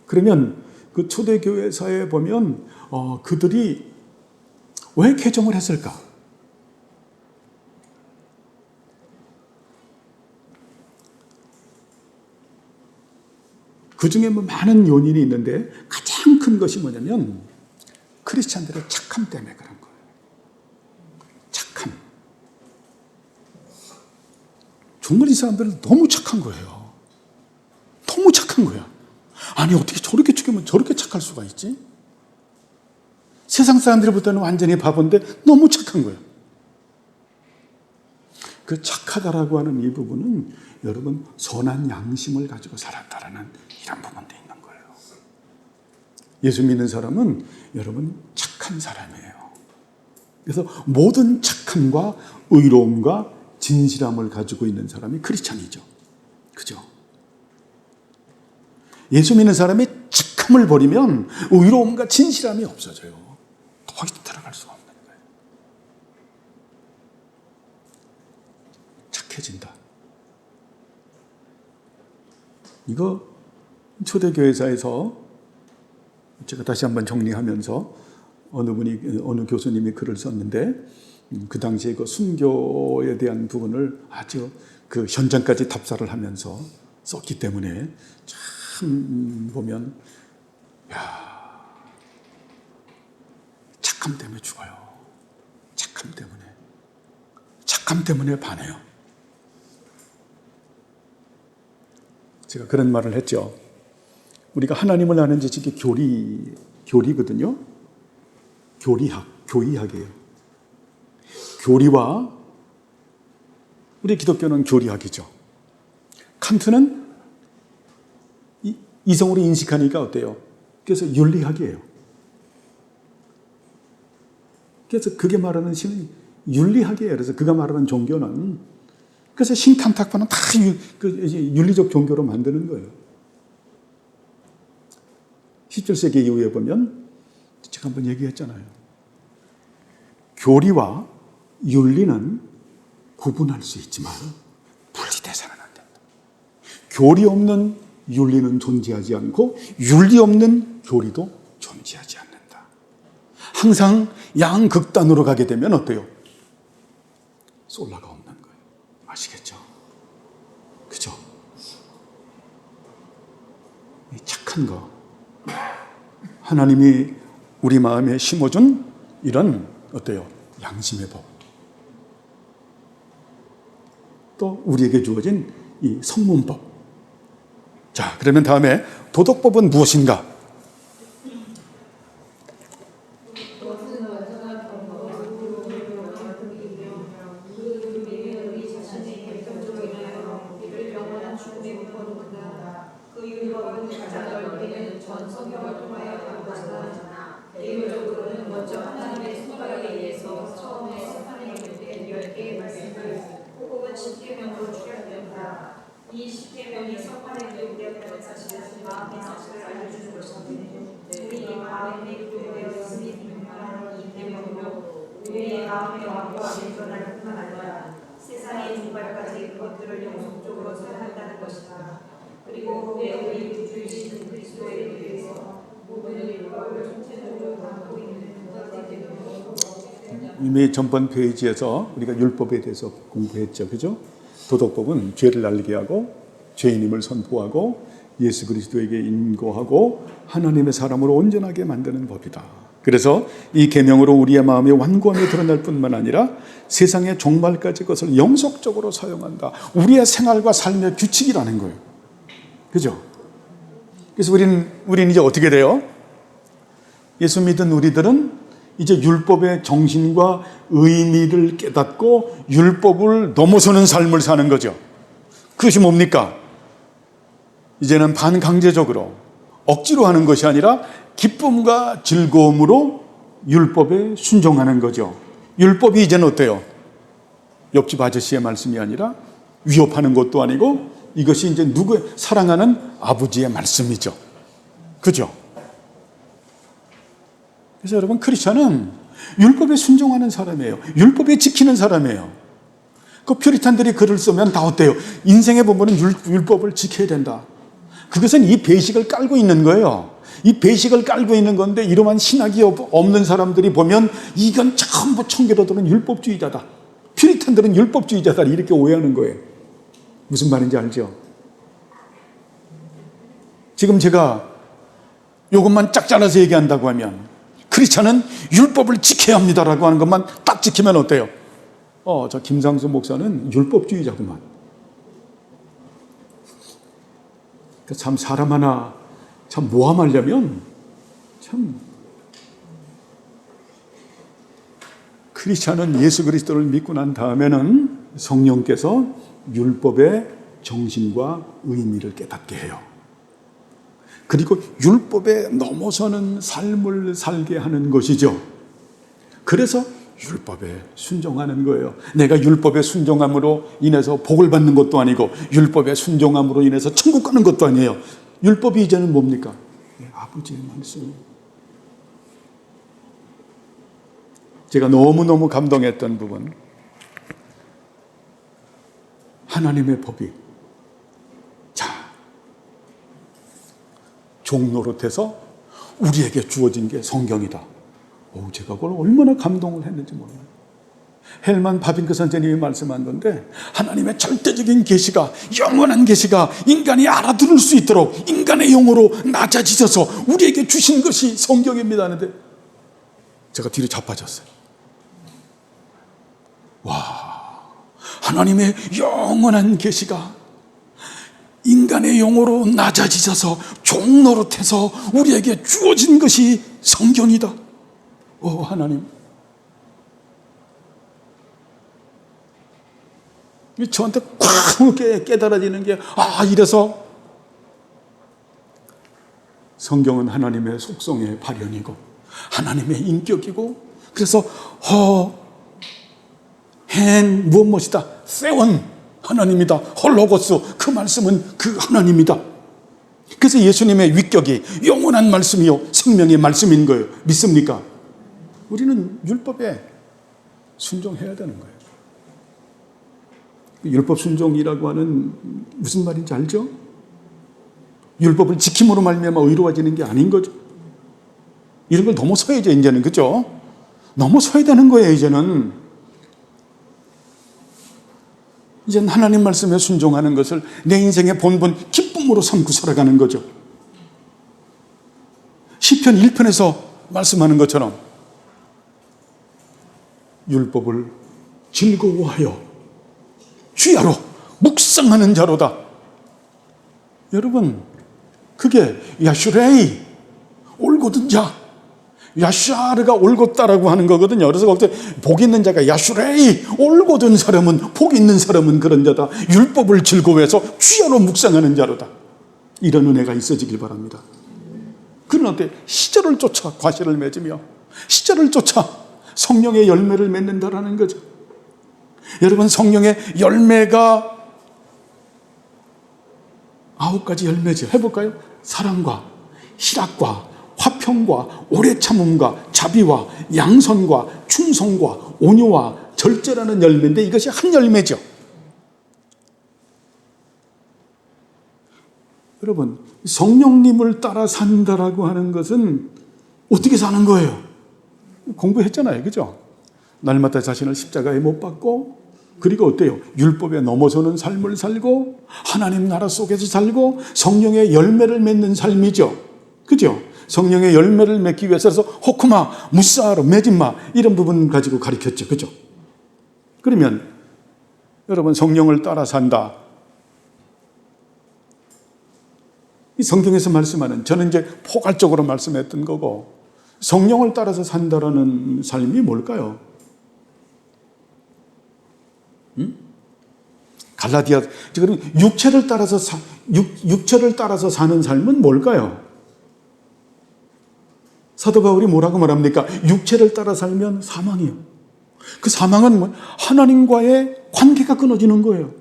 그러면 그 초대교회사에 보면 그들이 왜 개종을 했을까? 그 중에 뭐 많은 요인이 있는데 가장 큰 것이 뭐냐면 크리스찬들의 착함 때문에 그런 거예요. 착함. 정말 이 사람들은 너무 착한 거예요. 너무 착한 거야. 아니, 어떻게 저렇게 죽이면 저렇게 착할 수가 있지? 세상 사람들이 볼 때는 완전히 바본데 너무 착한 거예요. 그 착하다라고 하는 이 부분은 여러분 선한 양심을 가지고 살았다라는 이런 부분도 있는 거예요. 예수 믿는 사람은 여러분 착한 사람이에요. 그래서 모든 착함과 의로움과 진실함을 가지고 있는 사람이 크리스찬이죠. 그죠? 예수 믿는 사람이 착함을 버리면 의로움과 진실함이 없어져요. 더 이상 들어갈 수가 없는 거예요. 착해진다. 이거 초대교회사에서 제가 다시 한번 정리하면서 어느 교수님이 글을 썼는데 그 당시에 그 순교에 대한 부분을 아주 그 현장까지 답사를 하면서 썼기 때문에 참 보면 착함 때문에 죽어요. 착함 때문에 반해요. 제가 그런 말을 했죠. 우리가 하나님을 아는 지식이 교리거든요. 교리학이에요. 교리와 우리 기독교는 교리학이죠. 칸트는 이성으로 인식하니까 어때요? 그래서 윤리학이에요. 그래서 그게 말하는 신은 윤리학이에요. 그래서 그가 말하는 종교는 그래서 신탐탁파는 다 윤리적 종교로 만드는 거예요. 17세기 이후에 보면 제가 한번 얘기했잖아요. 교리와 윤리는 구분할 수 있지만 분리돼서는 안 된다. 교리 없는 윤리는 존재하지 않고 윤리 없는 교리도 존재하지 않는다. 항상 양극단으로 가게 되면 어때요? 솔라가 없는 거예요. 아시겠죠? 그죠? 이 착한 거. 하나님이 우리 마음에 심어준 이런 어때요? 양심의 법. 또 우리에게 주어진 이 성문법. 자, 그러면 다음에 도덕법은 무엇인가? 이 십계명이 성판에 기록되었다는 사실은 마음의 사실을 알려주는 것인데 우리 마음에 기록되어 있으니 분명한 이 계명으로 우리의 마음의 왕과 안전할 뿐만 아니라 세상의 종말까지 그것들을 영속적으로 사랑한다는 것이다. 그리고 우리 구주이신 그리스도에 대해서 모든 율법을 전체적으로 담고 있는 그것의 계명으로 이미 전번 페이지에서 우리가 율법에 대해서 공부했죠. 그죠? 도덕법은 죄를 알게 하고 죄인임을 선포하고 예수 그리스도에게 인고하고 하나님의 사람으로 온전하게 만드는 법이다. 그래서 이 계명으로 우리의 마음이 완고함이 드러날 뿐만 아니라 세상의 종말까지 그것을 영속적으로 사용한다. 우리의 생활과 삶의 규칙이라는 거예요. 그죠? 그래서 우리는 이제 어떻게 돼요? 예수 믿은 우리들은 이제 율법의 정신과 의미를 깨닫고 율법을 넘어서는 삶을 사는 거죠. 그것이 뭡니까? 이제는 반강제적으로 억지로 하는 것이 아니라 기쁨과 즐거움으로 율법에 순종하는 거죠. 율법이 이제는 어때요? 옆집 아저씨의 말씀이 아니라 위협하는 것도 아니고 이것이 이제 누구의 사랑하는 아버지의 말씀이죠. 그죠? 그래서 여러분, 크리스천은 율법에 순종하는 사람이에요. 율법에 지키는 사람이에요. 그 퓨리탄들이 글을 쓰면 다 어때요? 인생에 보면은 율법을 지켜야 된다. 그것은 이 배식을 깔고 있는 거예요. 이 배식을 깔고 있는 건데 이러한 신학이 없는 사람들이 보면 이건 전부 청교도들은 율법주의자다. 퓨리탄들은 율법주의자다. 이렇게 오해하는 거예요. 무슨 말인지 알죠? 지금 제가 이것만 짝 잘라서 얘기한다고 하면 크리스찬은 율법을 지켜야 합니다라고 하는 것만 딱 지키면 어때요? 저 김상수 목사는 율법주의자구만. 참 사람 하나 참 모함하려면 참 크리스찬은 예수 그리스도를 믿고 난 다음에는 성령께서 율법의 정신과 의미를 깨닫게 해요. 그리고 율법에 넘어서는 삶을 살게 하는 것이죠. 그래서 율법에 순종하는 거예요. 내가 율법에 순종함으로 인해서 복을 받는 것도 아니고 율법에 순종함으로 인해서 천국 가는 것도 아니에요. 율법이 이제는 뭡니까? 아버지의 말씀. 제가 너무너무 감동했던 부분, 하나님의 법이 종노릇해서 우리에게 주어진 게 성경이다. 제가 그걸 얼마나 감동을 했는지 몰라요. 헬만 바빙크 선생님이 말씀한 건데 하나님의 절대적인 계시가, 영원한 계시가 인간이 알아들을 수 있도록 인간의 영으로 낮아지셔서 우리에게 주신 것이 성경입니다 하는데 제가 뒤로 자빠졌어요. 와, 하나님의 영원한 계시가 인간의 영으로 낮아지셔서 종노릇해서 우리에게 주어진 것이 성경이다. 하나님, 저한테 꽉 깨달아지는 게 이래서 성경은 하나님의 속성의 발현이고 하나님의 인격이고, 그래서 무엇이다, 세원 하나님이다, 홀로고스 그 말씀은 그 하나님이다. 그래서 예수님의 위격이 영원한 말씀이요 생명의 말씀인 거예요. 믿습니까? 우리는 율법에 순종해야 되는 거예요. 율법 순종이라고 하는 무슨 말인지 알죠? 율법을 지킴으로 말미암아 의로워지는 게 아닌 거죠. 이런 걸 넘어서야죠, 이제는. 그죠? 넘어서야 되는 거예요, 이제는. 이제는 하나님 말씀에 순종하는 것을 내 인생의 본분, 기쁨으로 삼고 살아가는 거죠. 시편 1편에서 말씀하는 것처럼 율법을 즐거워하여 주야로 묵상하는 자로다. 여러분, 그게 야슈레이, 올곧은 자, 야슈아르가 올곧다라고 하는 거거든요. 그래서 거기서 복 있는 자가 야슈레이, 올곧은 사람은, 복 있는 사람은 그런 자다. 율법을 즐거워해서 주야로 묵상하는 자로다. 이런 은혜가 있어지길 바랍니다. 그는 어때? 시절을 쫓아 과실을 맺으며 시절을 쫓아 성령의 열매를 맺는다라는 거죠. 여러분, 성령의 열매가 9가지 열매죠. 해볼까요? 사랑과 희락과 화평과 오래 참음과 자비와 양선과 충성과 온유와 절제라는 열매인데 이것이 한 열매죠. 여러분, 성령님을 따라 산다라고 하는 것은 어떻게 사는 거예요? 공부했잖아요. 그죠? 날마다 자신을 십자가에 못 박고, 그리고 어때요? 율법에 넘어서는 삶을 살고 하나님 나라 속에서 살고 성령의 열매를 맺는 삶이죠. 그죠? 성령의 열매를 맺기 위해서 호크마, 무사로, 매진마 이런 부분 가지고 가르쳤죠. 그죠? 그러면 여러분 성령을 따라 산다. 이 성경에서 말씀하는 저는 이제 포괄적으로 말씀했던 거고 성령을 따라서 산다라는 삶이 뭘까요? 갈라디아 지금 육체를 따라서 사는 삶은 뭘까요? 사도 바울이 뭐라고 말합니까? 육체를 따라 살면 사망이요. 그 사망은 하나님과의 관계가 끊어지는 거예요.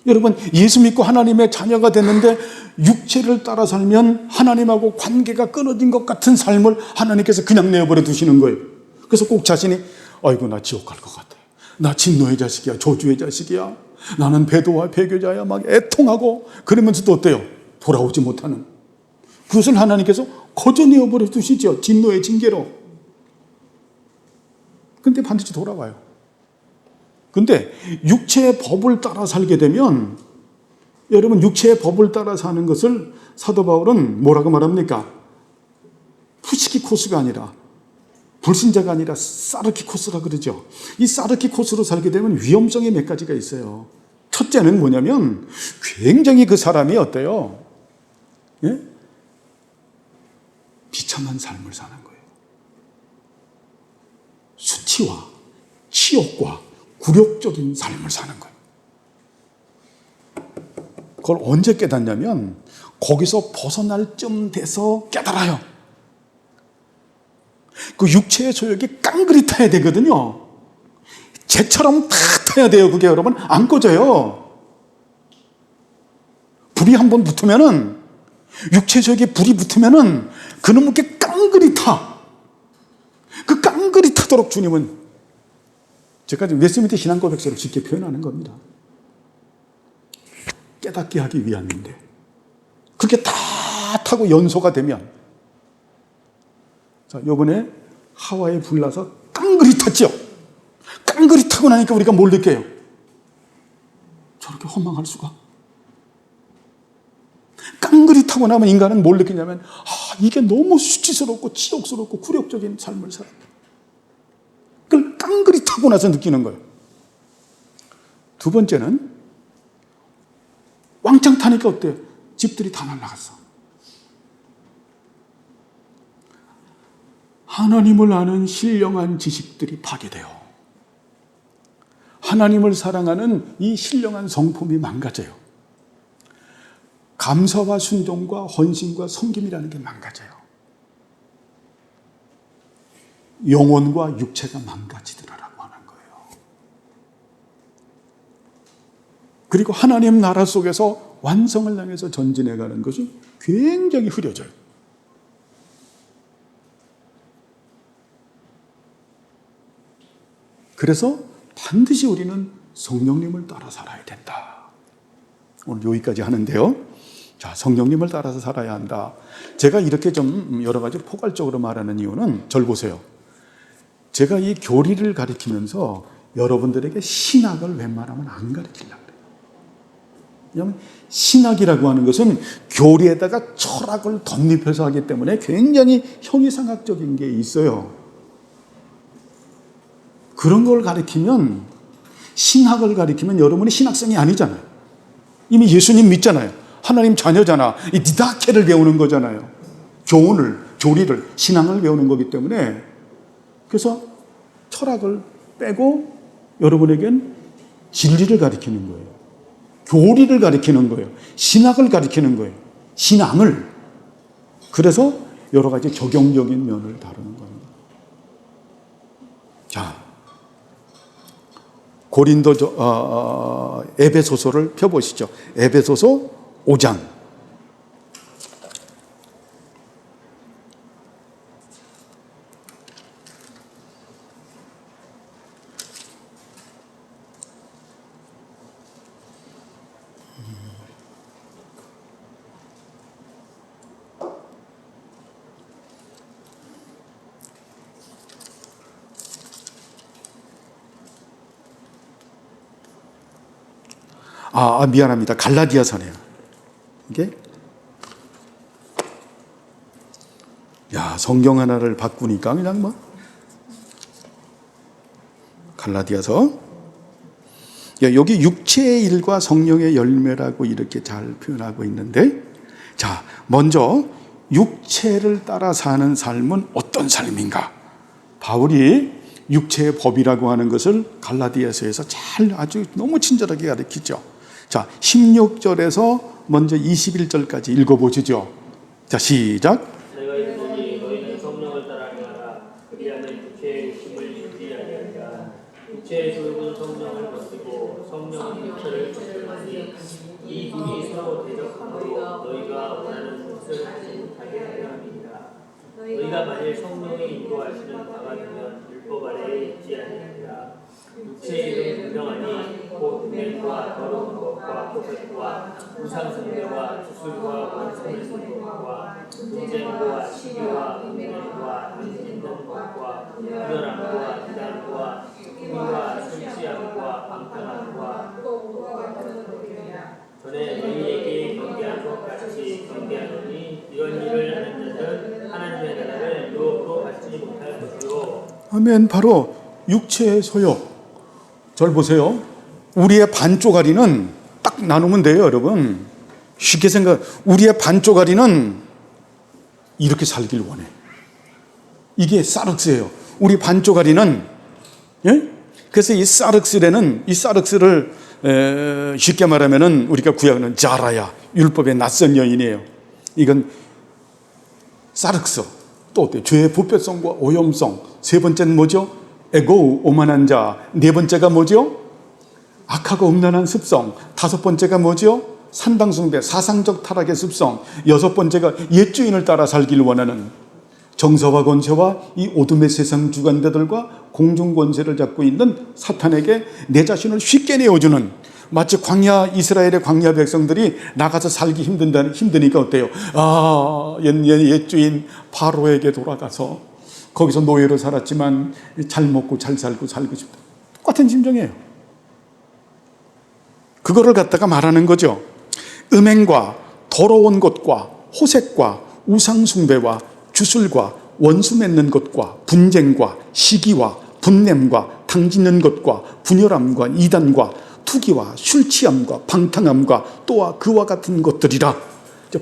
여러분 예수 믿고 하나님의 자녀가 됐는데 육체를 따라 살면 하나님하고 관계가 끊어진 것 같은 삶을 하나님께서 그냥 내어버려 두시는 거예요. 그래서 꼭 자신이 아이고 나 지옥 갈 것 같아. 나 진노의 자식이야. 저주의 자식이야. 나는 배도와 배교자야. 막 애통하고 그러면서도 어때요? 돌아오지 못하는. 그것을 하나님께서 거저 내어버려 두시죠. 진노의 징계로. 근데 반드시 돌아와요. 근데 육체의 법을 따라 살게 되면 여러분 육체의 법을 따라 사는 것을 사도 바울은 뭐라고 말합니까? 푸시키코스가 아니라 불신자가 아니라 사르키코스라 그러죠. 이 사르키코스로 살게 되면 위험성이 몇 가지가 있어요. 첫째는 뭐냐면 굉장히 그 사람이 어때요? 예? 비참한 삶을 사는 거예요. 수치와 치욕과 굴욕적인 삶을 사는 거예요. 그걸 언제 깨닫냐면 거기서 벗어날 쯤 돼서 깨달아요. 그 육체의 소욕이 깡그리 타야 되거든요. 재처럼 다 타야 돼요. 그게 여러분 안 꺼져요. 불이 한번 붙으면은 육체 소욕에 불이 붙으면은 그놈은 게 깡그리 타. 그 깡그리 타도록 주님은 제가 지금 웨스트민트 신앙 고백서를 쉽게 표현하는 겁니다. 깨닫게 하기 위함인데 그게 다 타고 연소가 되면 자, 요번에 하와이에 불나서 깡그리 탔죠. 깡그리 타고 나니까 우리가 뭘 느껴요? 저렇게 허망할 수가? 깡그리 타고 나면 인간은 뭘 느끼냐면 이게 너무 수치스럽고 치욕스럽고 굴욕적인 삶을 살았다. 그걸 깡그리 타고 나서 느끼는 거예요. 두 번째는 왕창 타니까 어때요? 집들이 다 날아갔어. 하나님을 아는 신령한 지식들이 파괴돼요. 하나님을 사랑하는 이 신령한 성품이 망가져요. 감사와 순종과 헌신과 섬김이라는 게 망가져요. 영혼과 육체가 망가지더라라고 하는 거예요. 그리고 하나님 나라 속에서 완성을 향해서 전진해가는 것이 굉장히 흐려져요. 그래서 반드시 우리는 성령님을 따라 살아야 된다. 오늘 여기까지 하는데요. 자, 성령님을 따라서 살아야 한다. 제가 이렇게 좀 여러 가지 포괄적으로 말하는 이유는 절 보세요. 제가 이 교리를 가르치면서 여러분들에게 신학을 웬만하면 안 가르치려고 그래요. 왜냐하면 신학이라고 하는 것은 교리에다가 철학을 덧입혀서 하기 때문에 굉장히 형이상학적인 게 있어요. 그런 걸 가르치면, 신학을 가르치면 여러분이 신학생이 아니잖아요. 이미 예수님 믿잖아요. 하나님 자녀잖아. 이 디다케를 배우는 거잖아요. 교훈을, 교리를, 신앙을 배우는 거기 때문에 그래서 철학을 빼고 여러분에겐 진리를 가르치는 거예요. 교리를 가르치는 거예요. 신학을 가르치는 거예요. 신앙을. 그래서 여러 가지 적용적인 면을 다루는 겁니다. 자, 에베소서를 펴보시죠. 에베소서 5장. 미안합니다. 갈라디아서네요. 이게 성경 하나를 바꾸니까 그냥 뭐 갈라디아서 여기 육체의 일과 성령의 열매라고 이렇게 잘 표현하고 있는데, 자, 먼저 육체를 따라 사는 삶은 어떤 삶인가? 바울이 육체의 법이라고 하는 것을 갈라디아서에서 잘 아주 너무 친절하게 가르치죠. 자, 16절에서 먼저 21절까지 읽어보시죠. 자, 시작. 내가 이르노니 너희는 성령을 따라하라. 그리하면 육체의 욕심을 이루지 아니하리라. 육체의 소욕은 성령을 거스리고 성령은 육체를 거스르나니 이 둘이 서로 대적하므로 너희가 원하는 것을 하지 못하게 하려 함이니라. 너희가 만일 성령이 인도하시는 바가 되면 율법 아래에 있지 아니하리라. 육체의 일은 분명하니 곧 음행과 더러운 것과 포색과 우상숭배와 주술과 원수를 쓰는 것과 분쟁과 시기와 음행과 당신 있는 것과 분열함과 이단과 후미와 술취함과 방탕함과 전에 너희에게 경계한 것 같이 경계하노니 이런 일을 하는 자들은 하나님의 나라를 유업으로 받지 못할 것이요. 아멘. 바로 육체의 소욕. 절 보세요. 우리의 반쪽아리는 딱 나누면 돼요, 여러분. 쉽게 생각, 우리의 반쪽아리는 이렇게 살길 원해. 이게 사륵스예요. 우리 반쪽아리는, 예? 그래서 이 사륵스라는, 이 사륵스를 쉽게 말하면은 우리가 구약하는 자라야, 율법의 낯선 여인이에요. 이건 사륵스. 또 어때요? 죄의 부패성과 오염성. 세 번째는 뭐죠? 에고, 오만한 자. 네 번째가 뭐죠? 악하고 음란한 습성. 다섯 번째가 뭐죠? 산당숭배, 사상적 타락의 습성. 여섯 번째가 옛주인을 따라 살기를 원하는 정서와 권세와 이 어둠의 세상 주관자들과 공중 권세를 잡고 있는 사탄에게 내 자신을 쉽게 내어주는, 마치 광야, 이스라엘의 광야 백성들이 나가서 살기 힘드니까 어때요? 옛주인 바로에게 돌아가서 거기서 노예로 살았지만 잘 먹고 잘 살고 싶다. 똑같은 심정이에요. 그거를 갖다가 말하는 거죠. 음행과 더러운 것과 호색과 우상숭배와 주술과 원수 맺는 것과 분쟁과 시기와 분냄과 당짓는 것과 분열함과 이단과 투기와 술 취함과 방탕함과 또한 그와 같은 것들이라.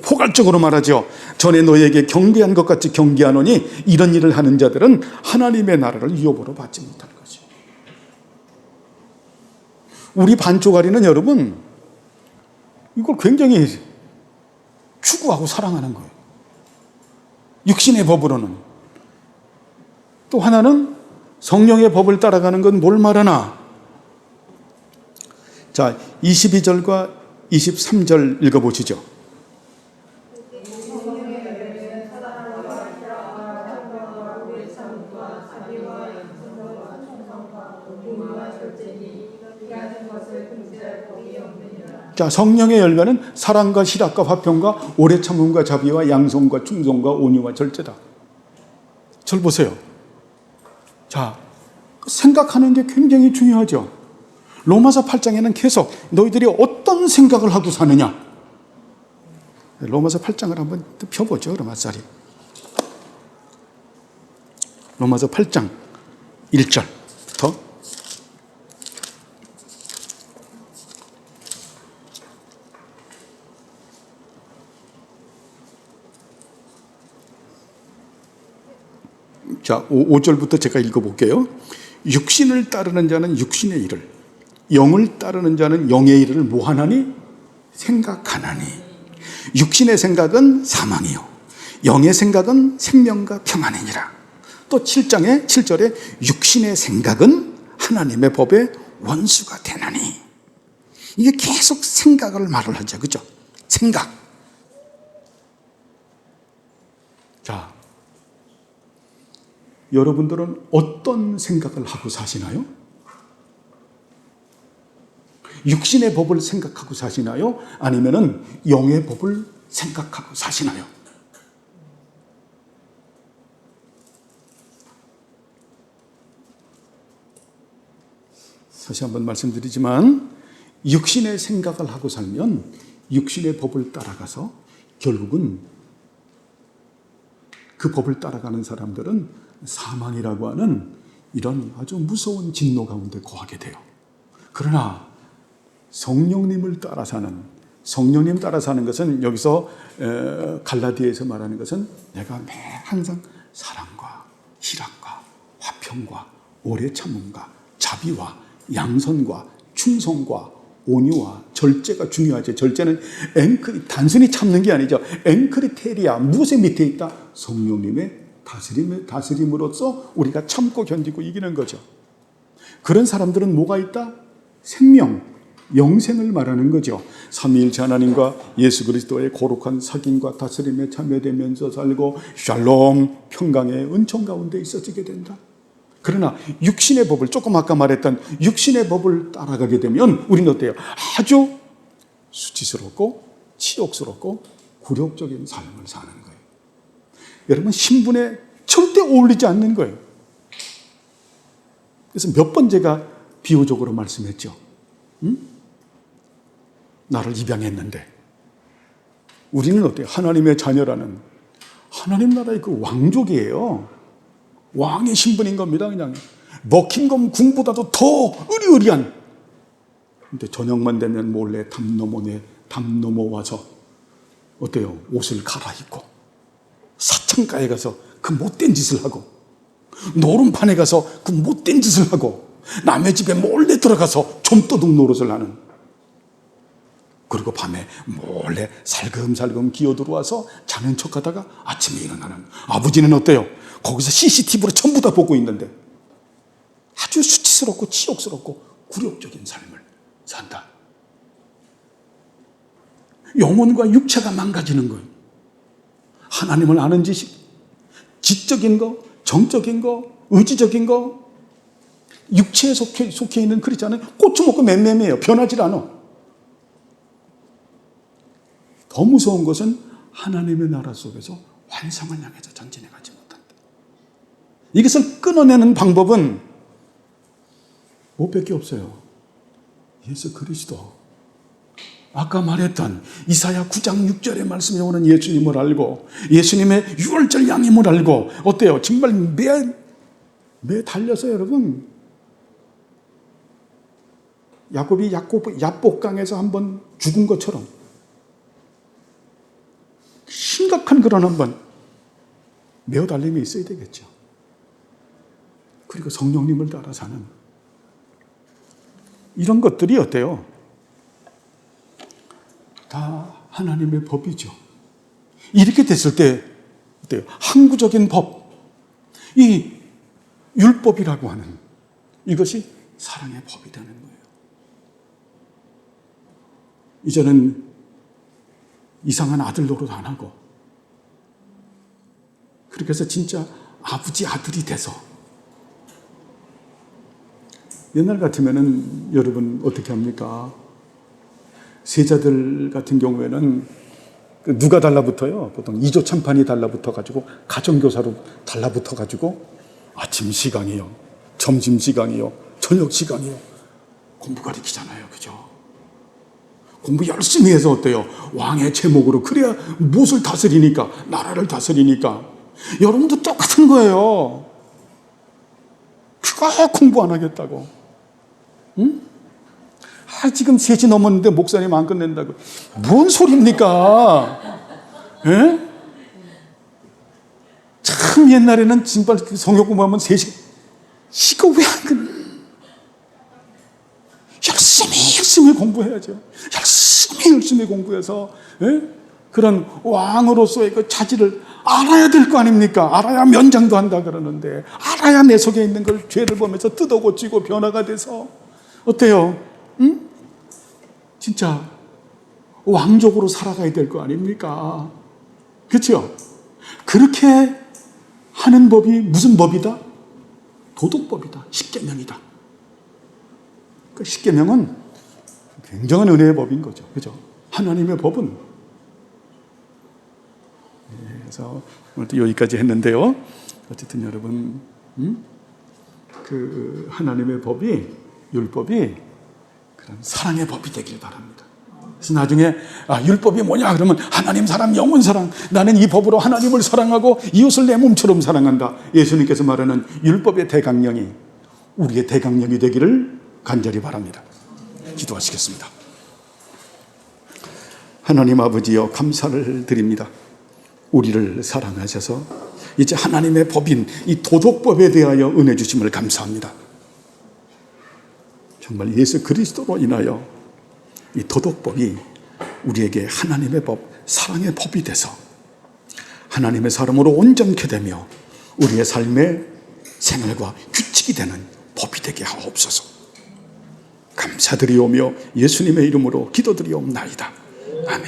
포괄적으로 말하죠. 전에 너희에게 경계한 것 같이 경계하노니 이런 일을 하는 자들은 하나님의 나라를 유업으로 받지 못하는 거죠. 우리 반쪽아리는 여러분, 이걸 굉장히 추구하고 사랑하는 거예요. 육신의 법으로는. 또 하나는 성령의 법을 따라가는 건 뭘 말하나? 자, 22절과 23절 읽어보시죠. 자, 성령의 열매는 사랑과 실학과 화평과 오래 참음과 자비와 양성과 충성과 온유와 절제다. 절 보세요. 자, 생각하는 게 굉장히 중요하죠. 로마서 8장에는 계속 너희들이 어떤 생각을 하고 사느냐. 로마서 8장을 한번 펴보죠. 로마서 8장 1절부터. 자, 5절부터 제가 읽어볼게요. 육신을 따르는 자는 육신의 일을, 영을 따르는 자는 영의 일을 뭐하나니? 생각하나니. 육신의 생각은 사망이요 영의 생각은 생명과 평안이니라. 또 7장의 7절에 육신의 생각은 하나님의 법의 원수가 되나니. 이게 계속 생각을 말을 하죠. 그죠? 생각. 자, 여러분들은 어떤 생각을 하고 사시나요? 육신의 법을 생각하고 사시나요? 아니면은 영의 법을 생각하고 사시나요? 다시 한번 말씀드리지만, 육신의 생각을 하고 살면 육신의 법을 따라가서 결국은 그 그 법을 따라가는 사람들은 사망이라고 하는 이런 아주 무서운 진노 가운데 거하게 돼요. 그러나 성령님을 따라 사는, 성령님 따라 사는 것은 여기서 갈라디아에서 말하는 것은 내가 매 항상 사랑과 희락과 화평과 오래 참음과 자비와 양선과 충성과 온유와 절제가 중요하죠. 절제는 단순히 참는 게 아니죠. 엔크리테리아, 무엇의 밑에 있다? 성령님의 다스림으로써 우리가 참고 견디고 이기는 거죠. 그런 사람들은 뭐가 있다? 생명, 영생을 말하는 거죠. 삼위일체 하나님과 예수 그리스도의 거룩한 사귐과 다스림에 참여되면서 살고 샬롬, 평강의 은총 가운데 있어지게 된다. 그러나 육신의 법을, 조금 아까 말했던 육신의 법을 따라가게 되면 우리는 어때요? 아주 수치스럽고 치욕스럽고 굴욕적인 삶을 사는 거예요. 여러분, 신분에 절대 어울리지 않는 거예요. 그래서 몇 번 제가 비유적으로 말씀했죠. 나를 입양했는데 우리는 어때요? 하나님의 자녀라는 하나님 나라의 그 왕족이에요. 왕의 신분인 겁니다. 그냥 버킹엄 궁보다도 더 으리으리한. 근데 저녁만 되면 몰래 담 넘어와서 어때요? 옷을 갈아입고 사창가에 가서 그 못된 짓을 하고 노름판에 가서 그 못된 짓을 하고 남의 집에 몰래 들어가서 좀도둑 노릇을 하는. 그리고 밤에 몰래 살금살금 기어들어와서 자는 척하다가 아침에 일어나는. 아버지는 어때요? 거기서 CCTV로 전부 다 보고 있는데 아주 수치스럽고 치욕스럽고 굴욕적인 삶을 산다. 영혼과 육체가 망가지는 거예요. 하나님을 아는 지식, 지적인 거, 정적인 거, 의지적인 거, 육체에 속해 있는 그렇지 않아요? 고추 먹고 맴매매해요. 변하지 않아. 더 무서운 것은 하나님의 나라 속에서 환상을 향해서 전진해 가지 못한다. 이것을 끊어내는 방법은 뭐밖에 없어요. 예수 그리스도. 아까 말했던 이사야 9장 6절의 말씀에 오는 예수님을 알고 예수님의 유월절 양임을 알고 어때요? 정말 매 달려서 여러분 야곱이 야복강에서 한번 죽은 것처럼 심각한 그런 한번 매어 달림이 있어야 되겠죠. 그리고 성령님을 따라 사는 이런 것들이 어때요? 다 하나님의 법이죠. 이렇게 됐을 때 어때요? 항구적인 법, 이 율법이라고 하는 이것이 사랑의 법이 되는 거예요. 이제는 이상한 아들 노릇 안 하고 그렇게 해서 진짜 아버지 아들이 돼서 옛날 같으면은 여러분 어떻게 합니까? 세자들 같은 경우에는 누가 달라붙어요? 보통 2조 참판이 달라붙어가지고 가정교사로 달라붙어가지고 아침 시간이요, 점심 시간이요, 저녁 시간이요 공부 가르치잖아요. 그죠? 공부 열심히 해서 어때요? 왕의 제목으로. 그래야 무엇을 다스리니까? 나라를 다스리니까. 여러분도 똑같은 거예요. 그거 공부 안 하겠다고. 응? 지금 3시 넘었는데 목사님 안 끝낸다고. 뭔 소리입니까? 에? 참 옛날에는 정말 성경 공부하면 3시. 이거 왜 안 끝내? 열심히 공부해야죠. 열심히 공부해서 그런 왕으로서의 그 자질을 알아야 될 거 아닙니까? 알아야 면장도 한다 그러는데 알아야 내 속에 있는 걸 죄를 보면서 뜯어 고치고 변화가 돼서 어때요? 응? 진짜 왕족으로 살아가야 될 거 아닙니까? 그렇죠? 그렇게 하는 법이 무슨 법이다? 도덕법이다. 십계명이다. 그 십계명은 굉장한 은혜의 법인 거죠. 그죠? 하나님의 법은. 그래서 오늘도 여기까지 했는데요. 어쨌든 여러분, 그 하나님의 법이, 율법이 그런 사랑의 법이 되길 바랍니다. 나중에 율법이 뭐냐 그러면 하나님 사랑, 영혼 사랑. 나는 이 법으로 하나님을 사랑하고 이웃을 내 몸처럼 사랑한다. 예수님께서 말하는 율법의 대강령이 우리의 대강령이 되기를 간절히 바랍니다. 기도하시겠습니다. 하나님 아버지여, 감사를 드립니다. 우리를 사랑하셔서 이제 하나님의 법인 이 도덕법에 대하여 은혜 주심을 감사합니다. 정말 예수 그리스도로 인하여 이 도덕법이 우리에게 하나님의 법, 사랑의 법이 돼서 하나님의 사람으로 온전케 되며 우리의 삶의 생활과 규칙이 되는 법이 되게 하옵소서. 감사드리오며 예수님의 이름으로 기도드리옵나이다. 아멘.